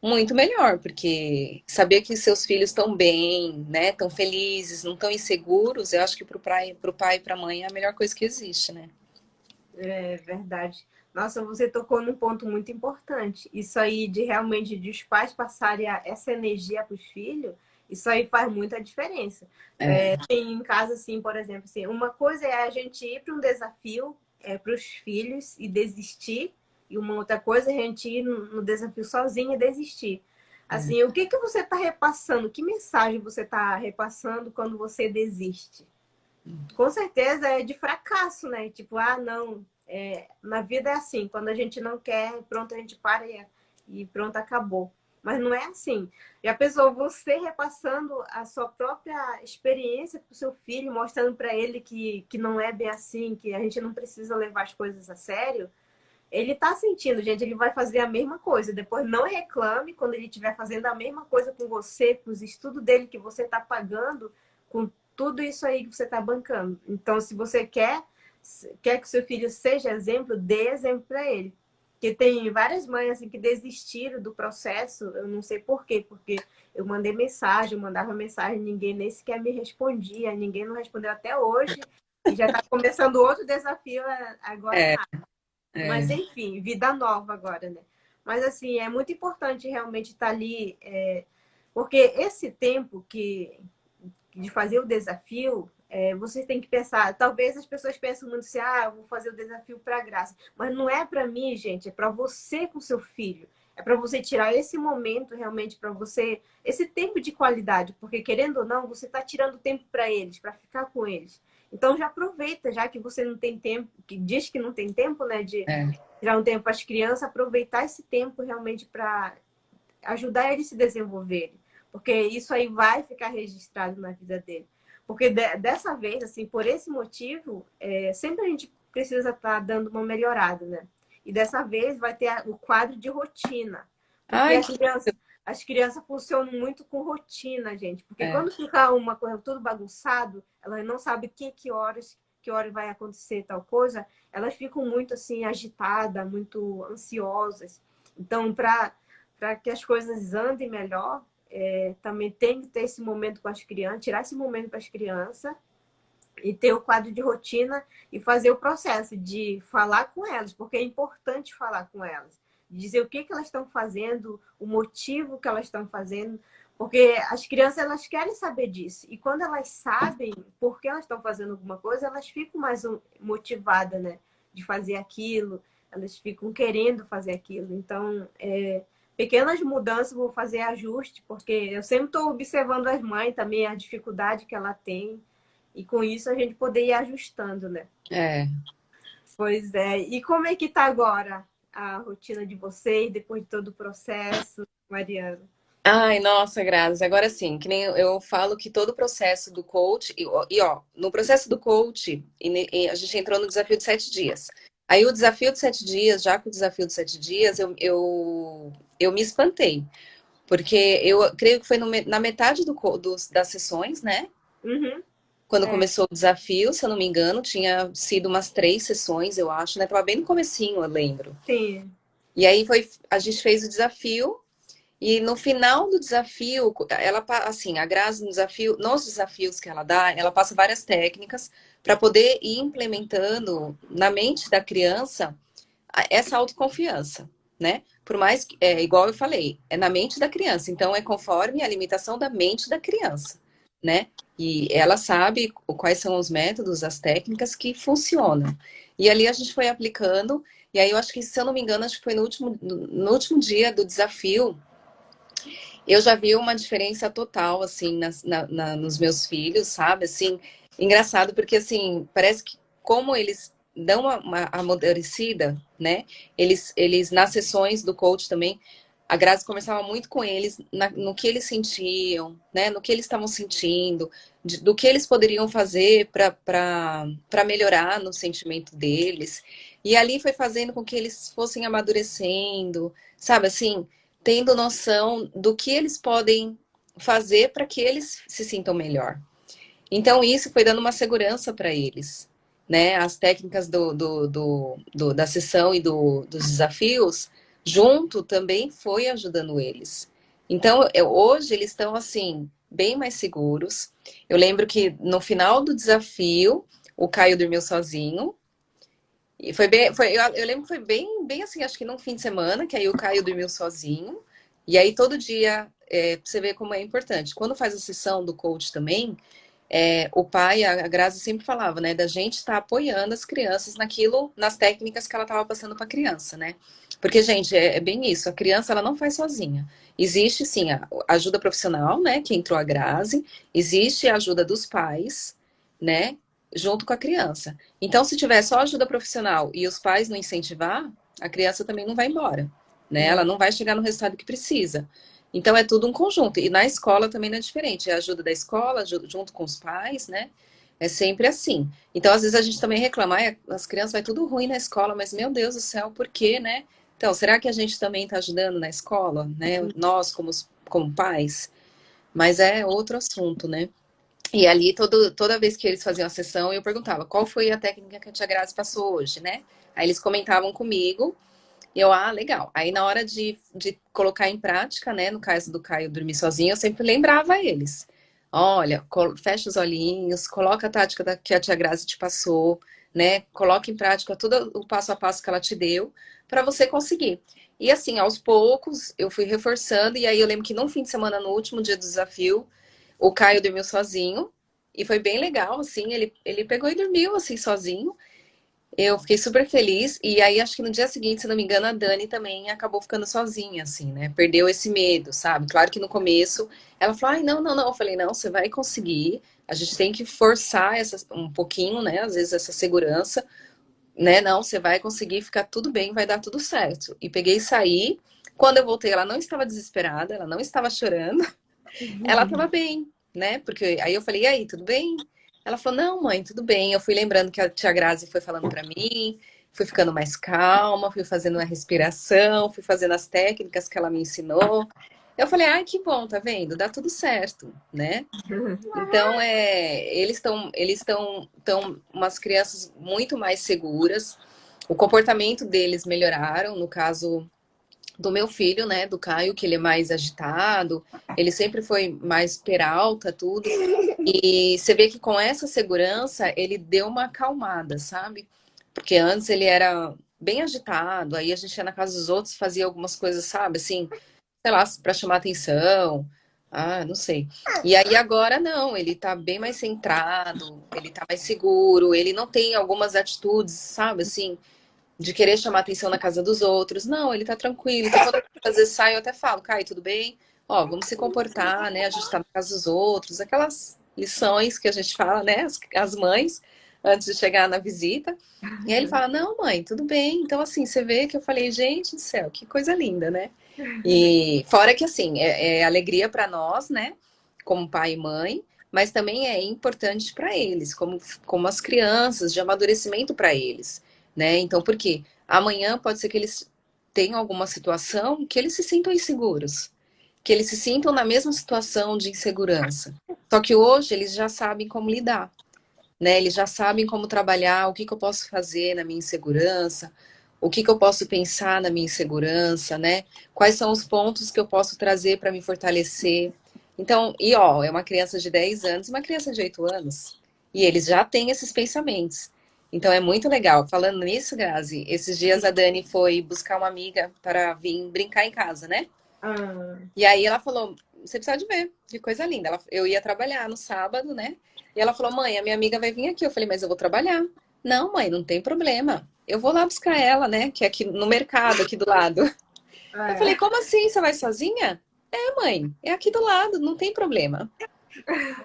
muito melhor, porque saber que seus filhos estão bem, né, estão felizes, não estão inseguros, eu acho que para o pai e para a mãe é a melhor coisa que existe, né? É verdade. Nossa, você tocou num ponto muito importante. Isso aí de realmente de os pais passarem essa energia para os filhos, isso aí faz muita diferença. É, Tem em casa, assim, por exemplo, assim, uma coisa é a gente ir para um desafio para os filhos e desistir, e uma outra coisa é a gente ir no desafio sozinha e desistir. é. Assim, o que que você está repassando? Que mensagem você está repassando quando você desiste? Com certeza é de fracasso, né? Tipo, não, na vida é assim, quando a gente não quer, pronto, a gente para e pronto, acabou. Mas não é assim. Já pensou você repassando a sua própria experiência para o seu filho, mostrando para ele que não é bem assim, que a gente não precisa levar as coisas a sério? Ele tá sentindo, gente, ele vai fazer a mesma coisa. Depois não reclame quando ele estiver fazendo a mesma coisa com você, com os estudos dele que você tá pagando, com tudo isso aí que você tá bancando. Então, se você quer que seu filho seja exemplo, dê exemplo para ele. Porque tem várias mães assim que desistiram do processo, eu não sei por quê, porque eu mandei mensagem, eu mandava mensagem, ninguém nem sequer me respondia, ninguém não respondeu até hoje, e já está começando outro desafio agora. É. Mas, É. enfim, vida nova agora, né? Mas, assim, é muito importante realmente estar ali, porque esse tempo de fazer o desafio, você tem que pensar, talvez as pessoas pensem muito assim, ah, eu vou fazer o desafio para a Graça. Mas não é para mim, gente, é para você com seu filho. É para você tirar esse momento realmente para você, esse tempo de qualidade, porque querendo ou não, você está tirando tempo para eles, para ficar com eles. Então já aproveita, já que você não tem tempo, que diz que não tem tempo, né, de É. tirar um tempo para as crianças, aproveitar esse tempo realmente para ajudar eles a se desenvolverem. Porque isso aí vai ficar registrado na vida dele. Porque dessa vez, assim, por esse motivo, sempre a gente precisa estar dando uma melhorada, né? E dessa vez vai ter o quadro de rotina. Porque Ai, que lindo. as crianças funcionam muito com rotina, gente. Porque É. quando fica uma coisa tudo bagunçado, elas não sabem que hora vai acontecer tal coisa, elas ficam muito assim agitadas, muito ansiosas. Então, para que as coisas andem melhor, também tem que ter esse momento com as crianças, tirar esse momento para as crianças e ter o quadro de rotina e fazer o processo de falar com elas, porque é importante falar com elas, dizer o que elas estão fazendo, o motivo que elas estão fazendo, porque as crianças elas querem saber disso e quando elas sabem por que elas estão fazendo alguma coisa, elas ficam mais motivadas, né, de fazer aquilo, elas ficam querendo fazer aquilo. Então, pequenas mudanças vou fazer ajuste, porque eu sempre estou observando as mães também, a dificuldade que ela tem e com isso a gente poder ir ajustando, né? É. Pois é. E como é que tá agora a rotina de vocês, depois de todo o processo, Mariana? Ai, nossa, Grazi, agora sim, que nem eu falo que todo o processo do coach, ó, no processo do coach, a gente entrou no desafio de 7 dias. Aí o desafio de 7 dias, já com o desafio de 7 dias, eu me espantei, porque eu creio que foi na metade das sessões, né? Uhum. Quando É, começou o desafio, se eu não me engano, tinha sido umas 3 sessões, eu acho, né? Tava bem no comecinho, eu lembro. sim. E aí a gente fez o desafio. E no final do desafio, assim, a Grazi no desafio, nos desafios que ela dá, ela passa várias técnicas para poder ir implementando na mente da criança essa autoconfiança, né? Por mais que, igual eu falei, é na mente da criança, então é conforme a limitação da mente da criança, né? E ela sabe quais são os métodos, as técnicas que funcionam. E ali a gente foi aplicando, e aí eu acho que, se eu não me engano, acho que foi no último dia do desafio, eu já vi uma diferença total, assim, nos meus filhos, sabe? Assim, engraçado, porque, assim, parece que como eles dão uma amadurecida, né? Eles, nas sessões do coach também, a Grazi conversava muito com eles no que eles sentiam, né? No que eles estavam sentindo, do que eles poderiam fazer para melhorar no sentimento deles. E ali foi fazendo com que eles fossem amadurecendo, sabe? Assim, tendo noção do que eles podem fazer para que eles se sintam melhor. Então, isso foi dando uma segurança para eles, né? As técnicas da sessão e dos desafios, junto também foi ajudando eles. Então, hoje eles estão, assim, bem mais seguros. Eu lembro que no final do desafio, o Caio dormiu sozinho. E foi bem, eu lembro que foi bem assim, acho que num fim de semana, que aí o Caio dormiu sozinho. E aí todo dia, pra você ver como é importante. Quando faz a sessão do coach também, o pai, a Grazi sempre falava, né, da gente estar apoiando as crianças naquilo, nas técnicas que ela estava passando para a criança, né? Porque, gente, é bem isso, a criança ela não faz sozinha. Existe sim a ajuda profissional, né, que entrou a Grazi, existe a ajuda dos pais, né, junto com a criança. Então, se tiver só ajuda profissional e os pais não incentivar, a criança também não vai embora, né? Ela não vai chegar no resultado que precisa. Então é tudo um conjunto. E na escola também não é diferente. É a ajuda da escola, junto com os pais, né? É sempre assim. Então, às vezes, a gente também reclama, as crianças vai tudo ruim na escola, mas meu Deus do céu, por quê, né? Então, será que a gente também está ajudando na escola, né? Nós, como pais? Mas é outro assunto, né? E ali, toda vez que eles faziam a sessão, eu perguntava qual foi a técnica que a tia Grazi passou hoje, né? Aí eles comentavam comigo, e eu, legal. Aí na hora de colocar em prática, né? No caso do Caio dormir sozinho, eu sempre lembrava eles. Olha, fecha os olhinhos, coloca a tática que a tia Grazi te passou, né? Coloque em prática todo o passo a passo que ela te deu para você conseguir. E assim, aos poucos, eu fui reforçando, e aí eu lembro que num fim de semana, no último dia do desafio, o Caio dormiu sozinho, e foi bem legal, assim, ele pegou e dormiu, assim, sozinho. Eu fiquei super feliz, e aí acho que no dia seguinte, se não me engano, a Dani também acabou ficando sozinha, assim, né? Perdeu esse medo, sabe? Claro que no começo ela falou, ai, não, não, não. Eu falei, não, você vai conseguir, a gente tem que forçar um pouquinho, né? Às vezes essa segurança, né? Não, você vai conseguir ficar tudo bem, vai dar tudo certo. E peguei e saí. Quando eu voltei, ela não estava desesperada, ela não estava chorando, ela estava bem, né? Porque aí eu falei, e aí, tudo bem? Ela falou, não, mãe, tudo bem. Eu fui lembrando que a tia Grazi foi falando para mim, fui ficando mais calma, fui fazendo uma respiração, fui fazendo as técnicas que ela me ensinou. Eu falei, ai, que bom, tá vendo? Dá tudo certo, né? Então, eles estão umas crianças muito mais seguras. O comportamento deles melhoraram, no caso do meu filho, né, do Caio, que ele é mais agitado, ele sempre foi mais peralta, tudo. E você vê que com essa segurança ele deu uma acalmada, sabe? Porque antes ele era bem agitado, aí a gente ia na casa dos outros, fazia algumas coisas, sabe, assim, sei lá, para chamar atenção. Ah, não sei. E aí agora não, ele tá bem mais centrado, ele tá mais seguro, ele não tem algumas atitudes, sabe, assim, de querer chamar atenção na casa dos outros. Não, ele tá tranquilo. Então, quando eu às vezes saio, eu até falo, Caio, tudo bem? Ó, vamos se comportar, né? A gente tá na casa dos outros, aquelas lições que a gente fala, né? As mães, antes de chegar na visita. E aí ele fala, não, mãe, tudo bem. Então, assim, você vê que eu falei, gente do céu, que coisa linda, né? E fora que, assim, é alegria para nós, né? Como pai e mãe, mas também é importante para eles, como as crianças, de amadurecimento para eles, né? Então, por quê? Amanhã pode ser que eles tenham alguma situação que eles se sintam inseguros, que eles se sintam na mesma situação de insegurança. Só que hoje eles já sabem como lidar, né? Eles já sabem como trabalhar, o que que eu posso fazer na minha insegurança, o que que eu posso pensar na minha insegurança, né? Quais são os pontos que eu posso trazer para me fortalecer. Então, e ó, é uma criança de 10 anos e uma criança de 8 anos. E eles já têm esses pensamentos. Então é muito legal. Falando nisso, Grazi, esses dias a Dani foi buscar uma amiga para vir brincar em casa, né? Ah, E aí ela falou, você precisa de ver, que coisa linda. Eu ia trabalhar no sábado, né? E ela falou, mãe, a minha amiga vai vir aqui. Eu falei, mas eu vou trabalhar. Não, mãe, não tem problema. Eu vou lá buscar ela, né? Que é aqui no mercado, aqui do lado. Eu falei, é. como assim? Você vai sozinha? É, mãe, é aqui do lado, não tem problema.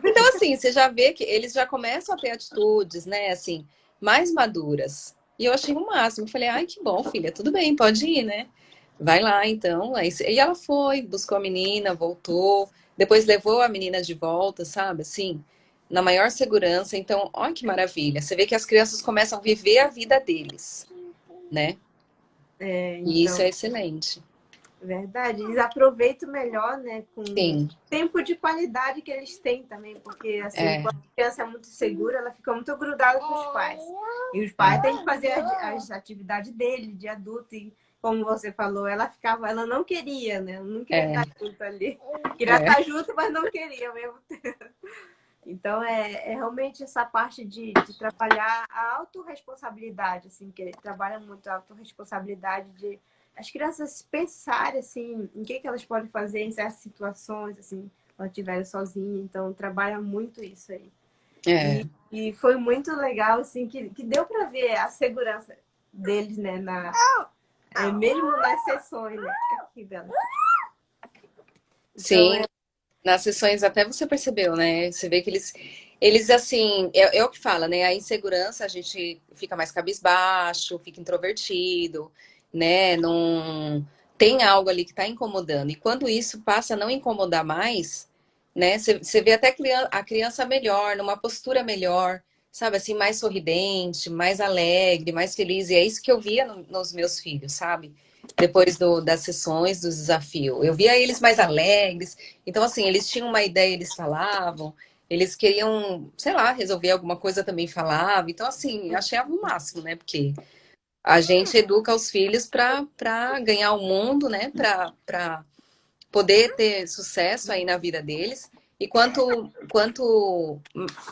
Então, assim, você já vê que eles já começam a ter atitudes, né, assim, mais maduras. E eu achei o máximo. Eu falei, ai, que bom, filha, tudo bem, pode ir, né? Vai lá, então. E ela foi, buscou a menina, voltou, depois levou a menina de volta, sabe, assim, na maior segurança. Então, olha que maravilha. Você vê que as crianças começam a viver a vida deles, né? É, E isso então, é excelente. verdade. Eles aproveitam melhor, né, com o Sim, tempo de qualidade que eles têm também, porque assim, é, quando a criança é muito segura, ela fica muito grudada com os pais. E os pais é, têm que fazer as atividades dele, de adulto, e como você falou, ela não queria, né? Ela não queria é, estar junto ali. Queria é, estar junto, mas não queria mesmo. Então, é realmente essa parte de trabalhar a autorresponsabilidade, assim, que ele trabalha muito a autorresponsabilidade de as crianças pensarem, assim, em que elas podem fazer em certas situações, assim, quando estiverem sozinhas. Então, trabalha muito isso aí. é. E foi muito legal, assim, que deu para ver a segurança deles, né, mesmo nas sessões, né? Aqui, Bela. Então, Sim, nas sessões até você percebeu, né? Você vê que eles assim, é o que fala, né? A insegurança, a gente fica mais cabisbaixo, fica introvertido, né? Não tem algo ali que está incomodando. E quando isso passa a não incomodar mais, né? Você vê até a criança melhor, numa postura melhor, sabe? Assim, mais sorridente, mais alegre, mais feliz. E é isso que eu via nos meus filhos, sabe? Depois das sessões do desafio. Eu via eles mais alegres. Então, assim, eles tinham uma ideia, eles falavam. Eles queriam, sei lá, resolver alguma coisa também falavam. Então, assim, eu achei o máximo, né? Porque a gente educa os filhos para ganhar o mundo, né? Para poder ter sucesso aí na vida deles. E quanto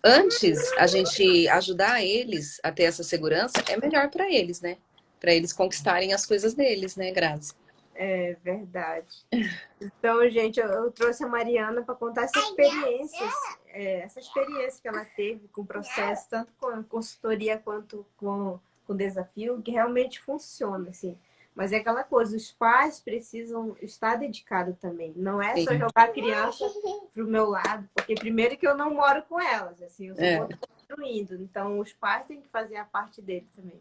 antes a gente ajudar eles a ter essa segurança, é melhor para eles, né? Para eles conquistarem as coisas deles, né, Grazi? É verdade. Então, gente, eu trouxe a Mariana para contar essa experiência que ela teve com o processo, tanto com a consultoria quanto com o desafio, que realmente funciona, assim. Mas é aquela coisa, os pais precisam estar dedicados também. Não é só Sim. jogar a criança pro meu lado, porque primeiro que eu não moro com elas, assim, eu só É. vou construindo. Então, os pais têm que fazer a parte deles também.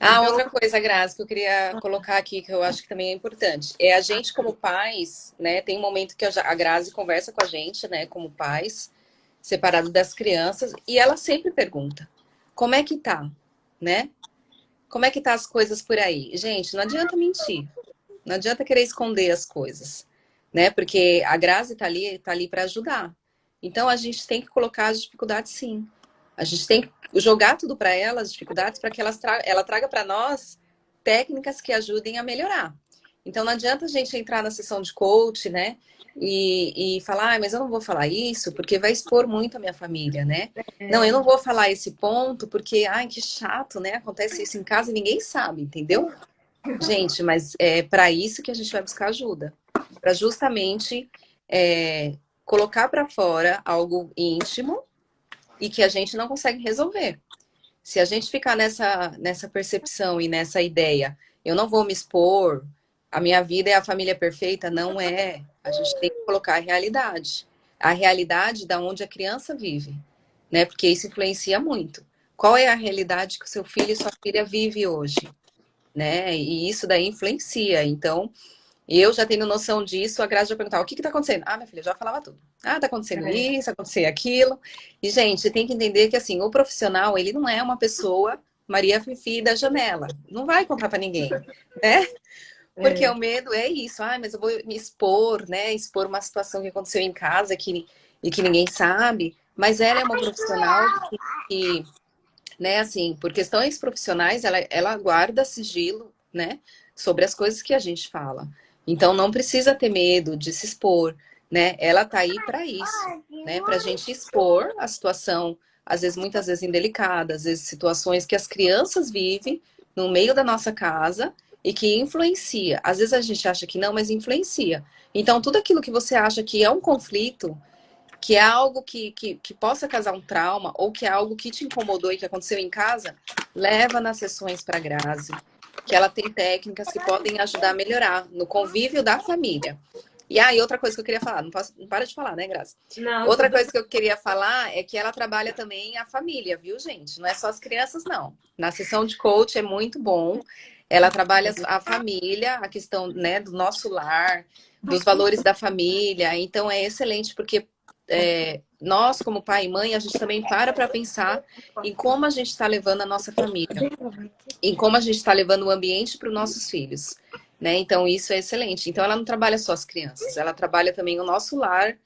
Ah, Então, outra coisa, Grazi, que eu queria colocar aqui, que eu acho que também é importante, é a gente como pais, né? Tem um momento que a Grazi conversa com a gente, né, como pais, separado das crianças, e ela sempre pergunta: como é que tá, né? Como é que tá as coisas por aí? Gente, não adianta mentir. Não adianta querer esconder as coisas, né? Porque a Grazi tá ali para ajudar. Então a gente tem que colocar as dificuldades, sim. A gente tem que jogar tudo para ela, as dificuldades, para que ela traga para nós técnicas que ajudem a melhorar. Então não adianta a gente entrar na sessão de coach, né? E falar, mas eu não vou falar isso porque vai expor muito a minha família, né? Não, eu não vou falar esse ponto porque, ai, que chato, né? Acontece isso em casa e ninguém sabe, entendeu? Gente, mas é para isso que a gente vai buscar ajuda. Para justamente colocar para fora algo íntimo e que a gente não consegue resolver. Se a gente ficar nessa percepção e nessa ideia, eu não vou me expor, a minha vida é a família perfeita, não é. A gente tem que colocar a realidade. A realidade da onde a criança vive, né? Porque isso influencia muito. Qual é a realidade que o seu filho e sua filha vive hoje? Né? E isso daí influencia. Então, eu já tendo noção disso, a Graça já perguntava, o que que tá acontecendo? Ah, minha filha, já falava tudo. Ah, tá acontecendo isso, acontecendo aquilo. E, gente, tem que entender que, assim, o profissional, ele não é uma pessoa Maria Fifi da janela. Não vai contar para ninguém, né? Porque o medo é isso. Ah, mas eu vou me expor, né? Expor uma situação que aconteceu em casa e que ninguém sabe. Mas ela é uma profissional que né, assim, por questões profissionais, ela guarda sigilo, né, sobre as coisas que a gente fala. Então, não precisa ter medo de se expor, né? Ela tá aí para isso, né, para a gente expor a situação, às vezes, muitas vezes indelicada, às vezes situações que as crianças vivem no meio da nossa casa e que influencia. Às vezes a gente acha que não, mas influencia. Então, tudo aquilo que você acha que é um conflito que é algo que possa causar um trauma ou que é algo que te incomodou e que aconteceu em casa, leva nas sessões para a Grazi, que ela tem técnicas que podem ajudar a melhorar no convívio da família. E aí, outra coisa que eu queria falar, não para de falar, né, Grazi? não, Outra tudo coisa que eu queria falar é que ela trabalha também a família, viu, gente? Não é só as crianças, não. Na sessão de coach é muito bom. Ela trabalha a família, a questão, né, do nosso lar, dos valores da família. Então é excelente porque nós, como pai e mãe, a gente também para pensar em como a gente está levando a nossa família, em como a gente está levando o ambiente para os nossos filhos, né? Então, isso é excelente. Então, ela não trabalha só as crianças, ela trabalha também o nosso lar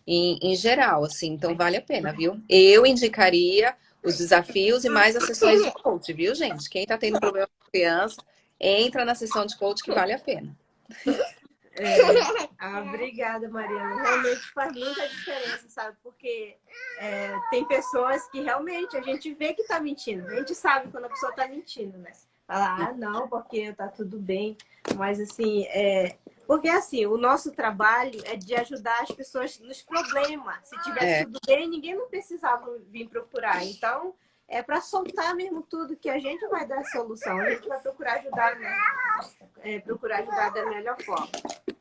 em geral, assim. Então, vale a pena, viu? Eu indicaria os desafios e mais as sessões de coach, viu, gente? Quem está tendo problema com criança, entra na sessão de coach que vale a pena. Obrigada, Mariana. Realmente faz muita diferença, sabe? Porque tem pessoas que realmente a gente vê que tá mentindo. A gente sabe quando a pessoa tá mentindo, né? Fala, não, porque tá tudo bem. Mas assim, porque assim, o nosso trabalho é de ajudar as pessoas nos problemas. Se tivesse tudo bem, ninguém não precisava vir procurar. Então, é para soltar mesmo tudo que a gente vai dar a solução. A gente vai procurar ajudar, né? Procurar ajudar da melhor forma.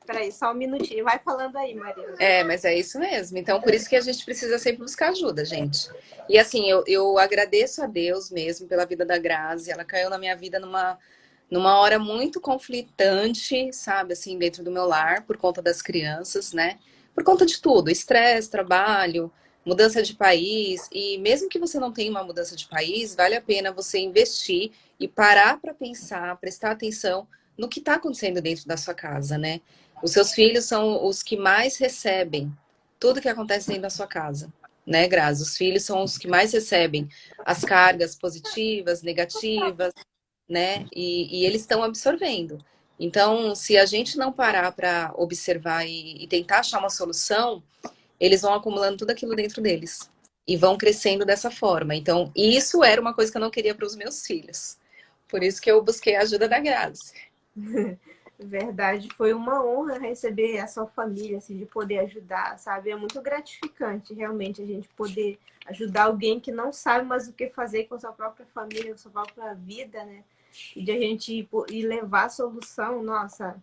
Peraí, só um minutinho. Vai falando aí, Maria. Mas é isso mesmo. Então, por isso que a gente precisa sempre buscar ajuda, gente. E assim, eu agradeço a Deus mesmo pela vida da Grazi. Ela caiu na minha vida numa hora muito conflitante, sabe, assim, dentro do meu lar, por conta das crianças, né? Por conta de tudo, estresse, trabalho, mudança de país. E mesmo que você não tenha uma mudança de país, vale a pena você investir e parar para pensar, prestar atenção no que está acontecendo dentro da sua casa, né? Os seus filhos são os que mais recebem tudo que acontece dentro da sua casa, né, Grazi? Os filhos são os que mais recebem as cargas positivas, negativas, né? E eles estão absorvendo. Então, se a gente não parar para observar e tentar achar uma solução, eles vão acumulando tudo aquilo dentro deles. E vão crescendo dessa forma. Então, isso era uma coisa que eu não queria para os meus filhos. Por isso que eu busquei a ajuda da Grazi. Verdade, foi uma honra receber a sua família, assim, de poder ajudar, sabe? É muito gratificante, realmente, a gente poder ajudar alguém que não sabe mais o que fazer com a sua própria família, com a sua própria vida, né? E de a gente ir levar a solução, nossa,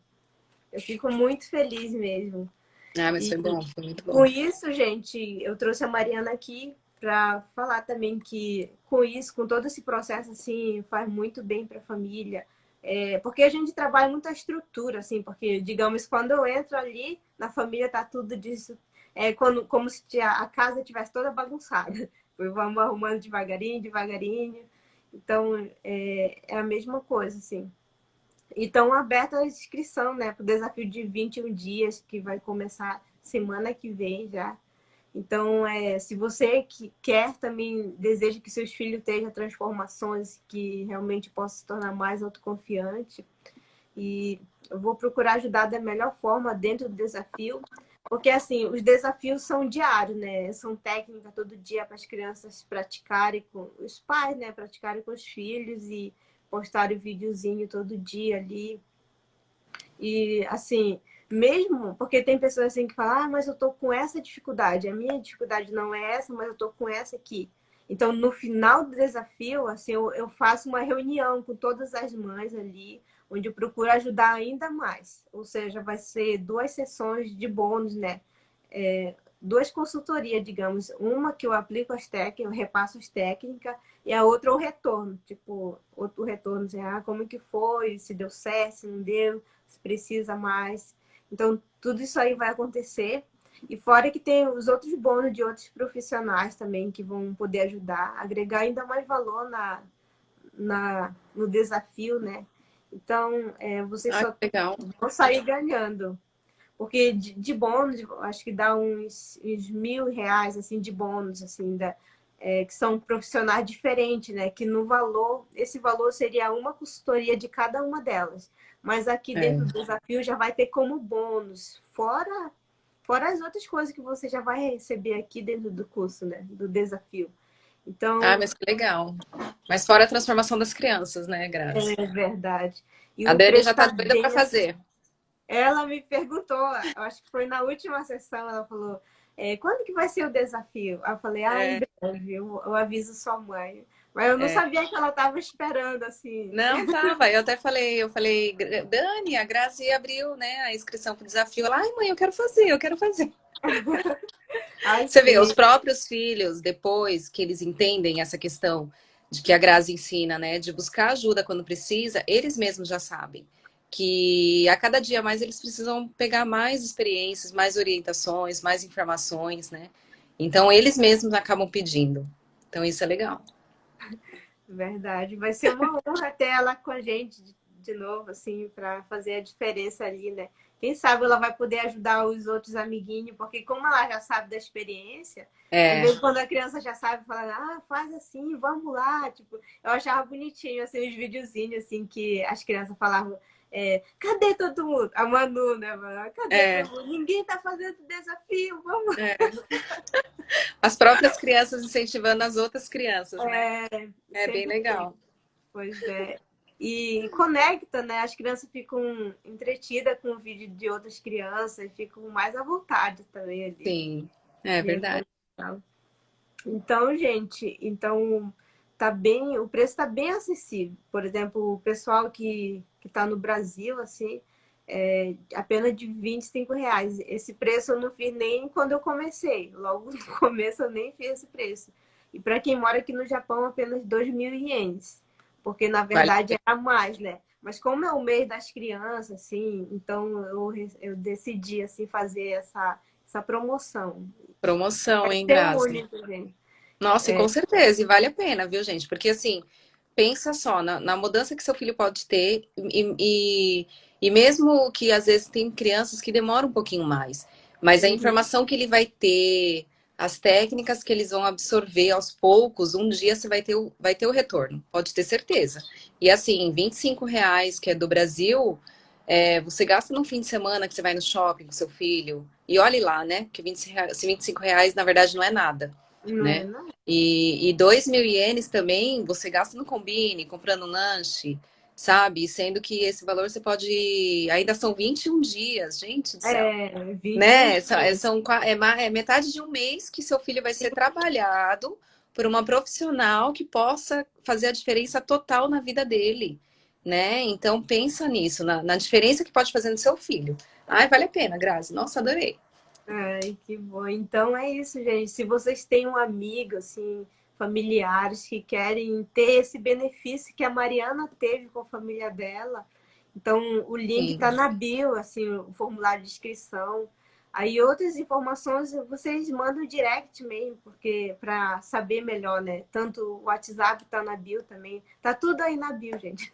eu fico muito feliz mesmo. Ah, mas E foi bom, foi muito bom. com isso, gente, eu trouxe a Mariana aqui para falar também que com isso, com todo esse processo, assim, faz muito bem para a família. Porque a gente trabalha muita estrutura, assim, porque, digamos, quando eu entro ali, na família tá tudo disso, como se a casa tivesse toda bagunçada. Vamos arrumando devagarinho, devagarinho. Então, é a mesma coisa, assim. E estão abertas a inscrição, né, para o desafio de 21 dias, que vai começar semana que vem já. Então, se você que quer também, deseja que seus filhos tenham transformações, que realmente possam se tornar mais autoconfiante, e eu vou procurar ajudar da melhor forma dentro do desafio, porque assim, os desafios são diários, né? São técnicas todo dia para as crianças praticarem com os pais, né? Praticarem com os filhos e postarem videozinho todo dia ali. E assim, mesmo porque tem pessoas assim que falam, mas eu tô com essa dificuldade, a minha dificuldade não é essa, mas eu tô com essa aqui. Então, no final do desafio, assim, eu faço uma reunião com todas as mães ali, onde eu procuro ajudar ainda mais. Ou seja, vai ser 2 sessões de bônus, né? 2 consultorias, digamos. Uma que eu aplico as técnicas, eu repasso as técnicas, e a outra o retorno. Tipo, outro retorno, assim, como que foi, se deu certo, se não deu, se precisa mais. Então, tudo isso aí vai acontecer. E fora que tem os outros bônus de outros profissionais também que vão poder ajudar, agregar ainda mais valor no desafio, né? Então, vocês Ah, só que legal. vão sair ganhando. Porque de bônus, acho que dá uns R$ 1.000, assim, de bônus, assim, que são profissionais diferentes, né? Que no valor, esse valor seria uma consultoria de cada uma delas. Mas aqui dentro do desafio já vai ter como bônus, fora as outras coisas que você já vai receber aqui dentro do curso, né? Do desafio. Ah, Então, mas que legal. Mas fora a transformação das crianças, né, Grazi? é verdade. E A o Dani preço já tá está doida para bem fazer. acessível. Ela me perguntou, eu acho que foi na última sessão, ela falou, quando que vai ser o desafio? Aí eu falei, em É, breve, eu aviso sua mãe. Mas eu não é. sabia que ela estava esperando, assim. Não, tava. Eu falei, Dani, a Grazi abriu, né, a inscrição pro desafio. Ela, ai, mãe, eu quero fazer, eu quero fazer. Ai, Você vê, os sim, próprios filhos, depois que eles entendem essa questão de que a Grazi ensina, né, de buscar ajuda quando precisa, eles mesmos já sabem que a cada dia mais eles precisam pegar mais experiências, mais orientações, mais informações, né? Então eles mesmos acabam pedindo. Então isso é legal. verdade. Vai ser uma honra ter ela com a gente de novo, assim, para fazer a diferença ali, né? Quem sabe ela vai poder ajudar os outros amiguinhos, porque como ela já sabe da experiência, às É, vezes quando a criança já sabe, fala, faz assim, vamos lá. Tipo, eu achava bonitinho, assim, os videozinhos, assim, que as crianças falavam, cadê todo mundo? A Manu, né? Cadê é, todo mundo? Ninguém tá fazendo desafio, vamos. é. As próprias crianças incentivando as outras crianças, né? É bem Sempre tem. legal. Pois é. E conecta, né? As crianças ficam entretidas com o vídeo de outras crianças e ficam mais à vontade também ali. Sim, é E é bem verdade. legal. Então, gente, tá bem, o preço está bem acessível. Por exemplo, o pessoal que está no Brasil, assim, apenas de R$ 25. Esse preço eu não fiz nem quando eu comecei. Logo no começo eu nem fiz esse preço. E para quem mora aqui no Japão, apenas 2.000 ienes. Porque na Vale. verdade era mais, né? Mas como é o mês das crianças, assim, então eu decidi assim fazer essa promoção. Promoção, Vai hein, ser Grazi? único, gente. Nossa, e com certeza, e vale a pena, viu, gente? Porque assim, pensa só na mudança que seu filho pode ter, e mesmo que às vezes tem crianças que demoram um pouquinho mais, mas a Uhum. informação que ele vai ter, as técnicas que eles vão absorver aos poucos, um dia você vai ter o retorno, pode ter certeza. E assim, R$ 25, que é do Brasil, Você gasta num fim de semana que você vai no shopping com seu filho, e olhe lá, né? Que R$ 25, na verdade, não é nada, Não é, né? não? E 2.000 ienes também você gasta no Combine, comprando um lanche, sabe? Sendo que esse valor você pode. Ainda são 21 dias, gente do céu. É, 21 Né? dias. É metade de um mês que seu filho vai ser trabalhado por uma profissional que possa fazer a diferença total na vida dele, né? Então pensa nisso, na diferença que pode fazer no seu filho. Ai, vale a pena, Grazi. Nossa, adorei. Ai, que bom. Então é isso, gente. Se vocês têm um amigo, assim, familiares que querem ter esse benefício que a Mariana teve com a família dela, então o link Sim, está na bio, assim, o formulário de inscrição. Aí outras informações vocês mandam direct mesmo, porque para saber melhor, né? Tanto o WhatsApp está na bio também. Tá tudo aí na bio, gente.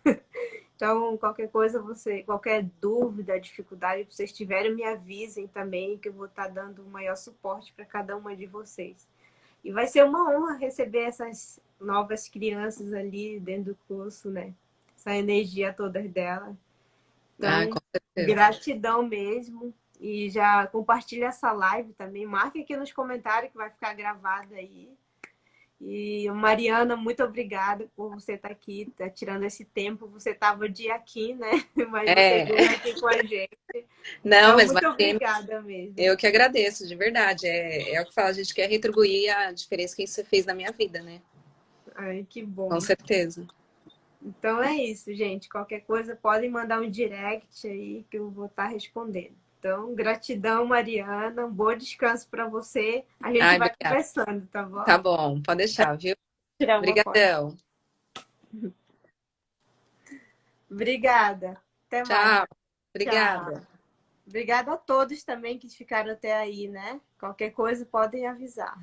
Então, qualquer coisa, qualquer dúvida, dificuldade que vocês tiverem, me avisem também, que eu vou estar dando o maior suporte para cada uma de vocês. E vai ser uma honra receber essas novas crianças ali dentro do curso, né? Essa energia toda dela. ah, Então, com certeza. gratidão mesmo. E já compartilha essa live também. Marque aqui nos comentários que vai ficar gravada aí. E Mariana, muito obrigada por você estar aqui, tá tirando esse tempo. Você estava o dia aqui, né? Mas você É, veio aqui com a gente. não, Então, mas muito imagina, obrigada mesmo. eu que agradeço, de verdade. É o que fala, a gente quer retribuir a diferença que você fez na minha vida, né? Ai, que Com bom. certeza. Então é isso, gente. Qualquer coisa, podem mandar um direct aí que eu vou estar respondendo. Então, gratidão, Mariana. Um bom descanso para você. A gente Ai, vai obrigada. conversando, tá Tá bom? bom, pode deixar, viu? Tirar uma foto. Obrigadão. Obrigada. Até mais. Tchau. Tchau. Obrigada. Obrigada a todos também que ficaram até aí, né? Qualquer coisa podem avisar.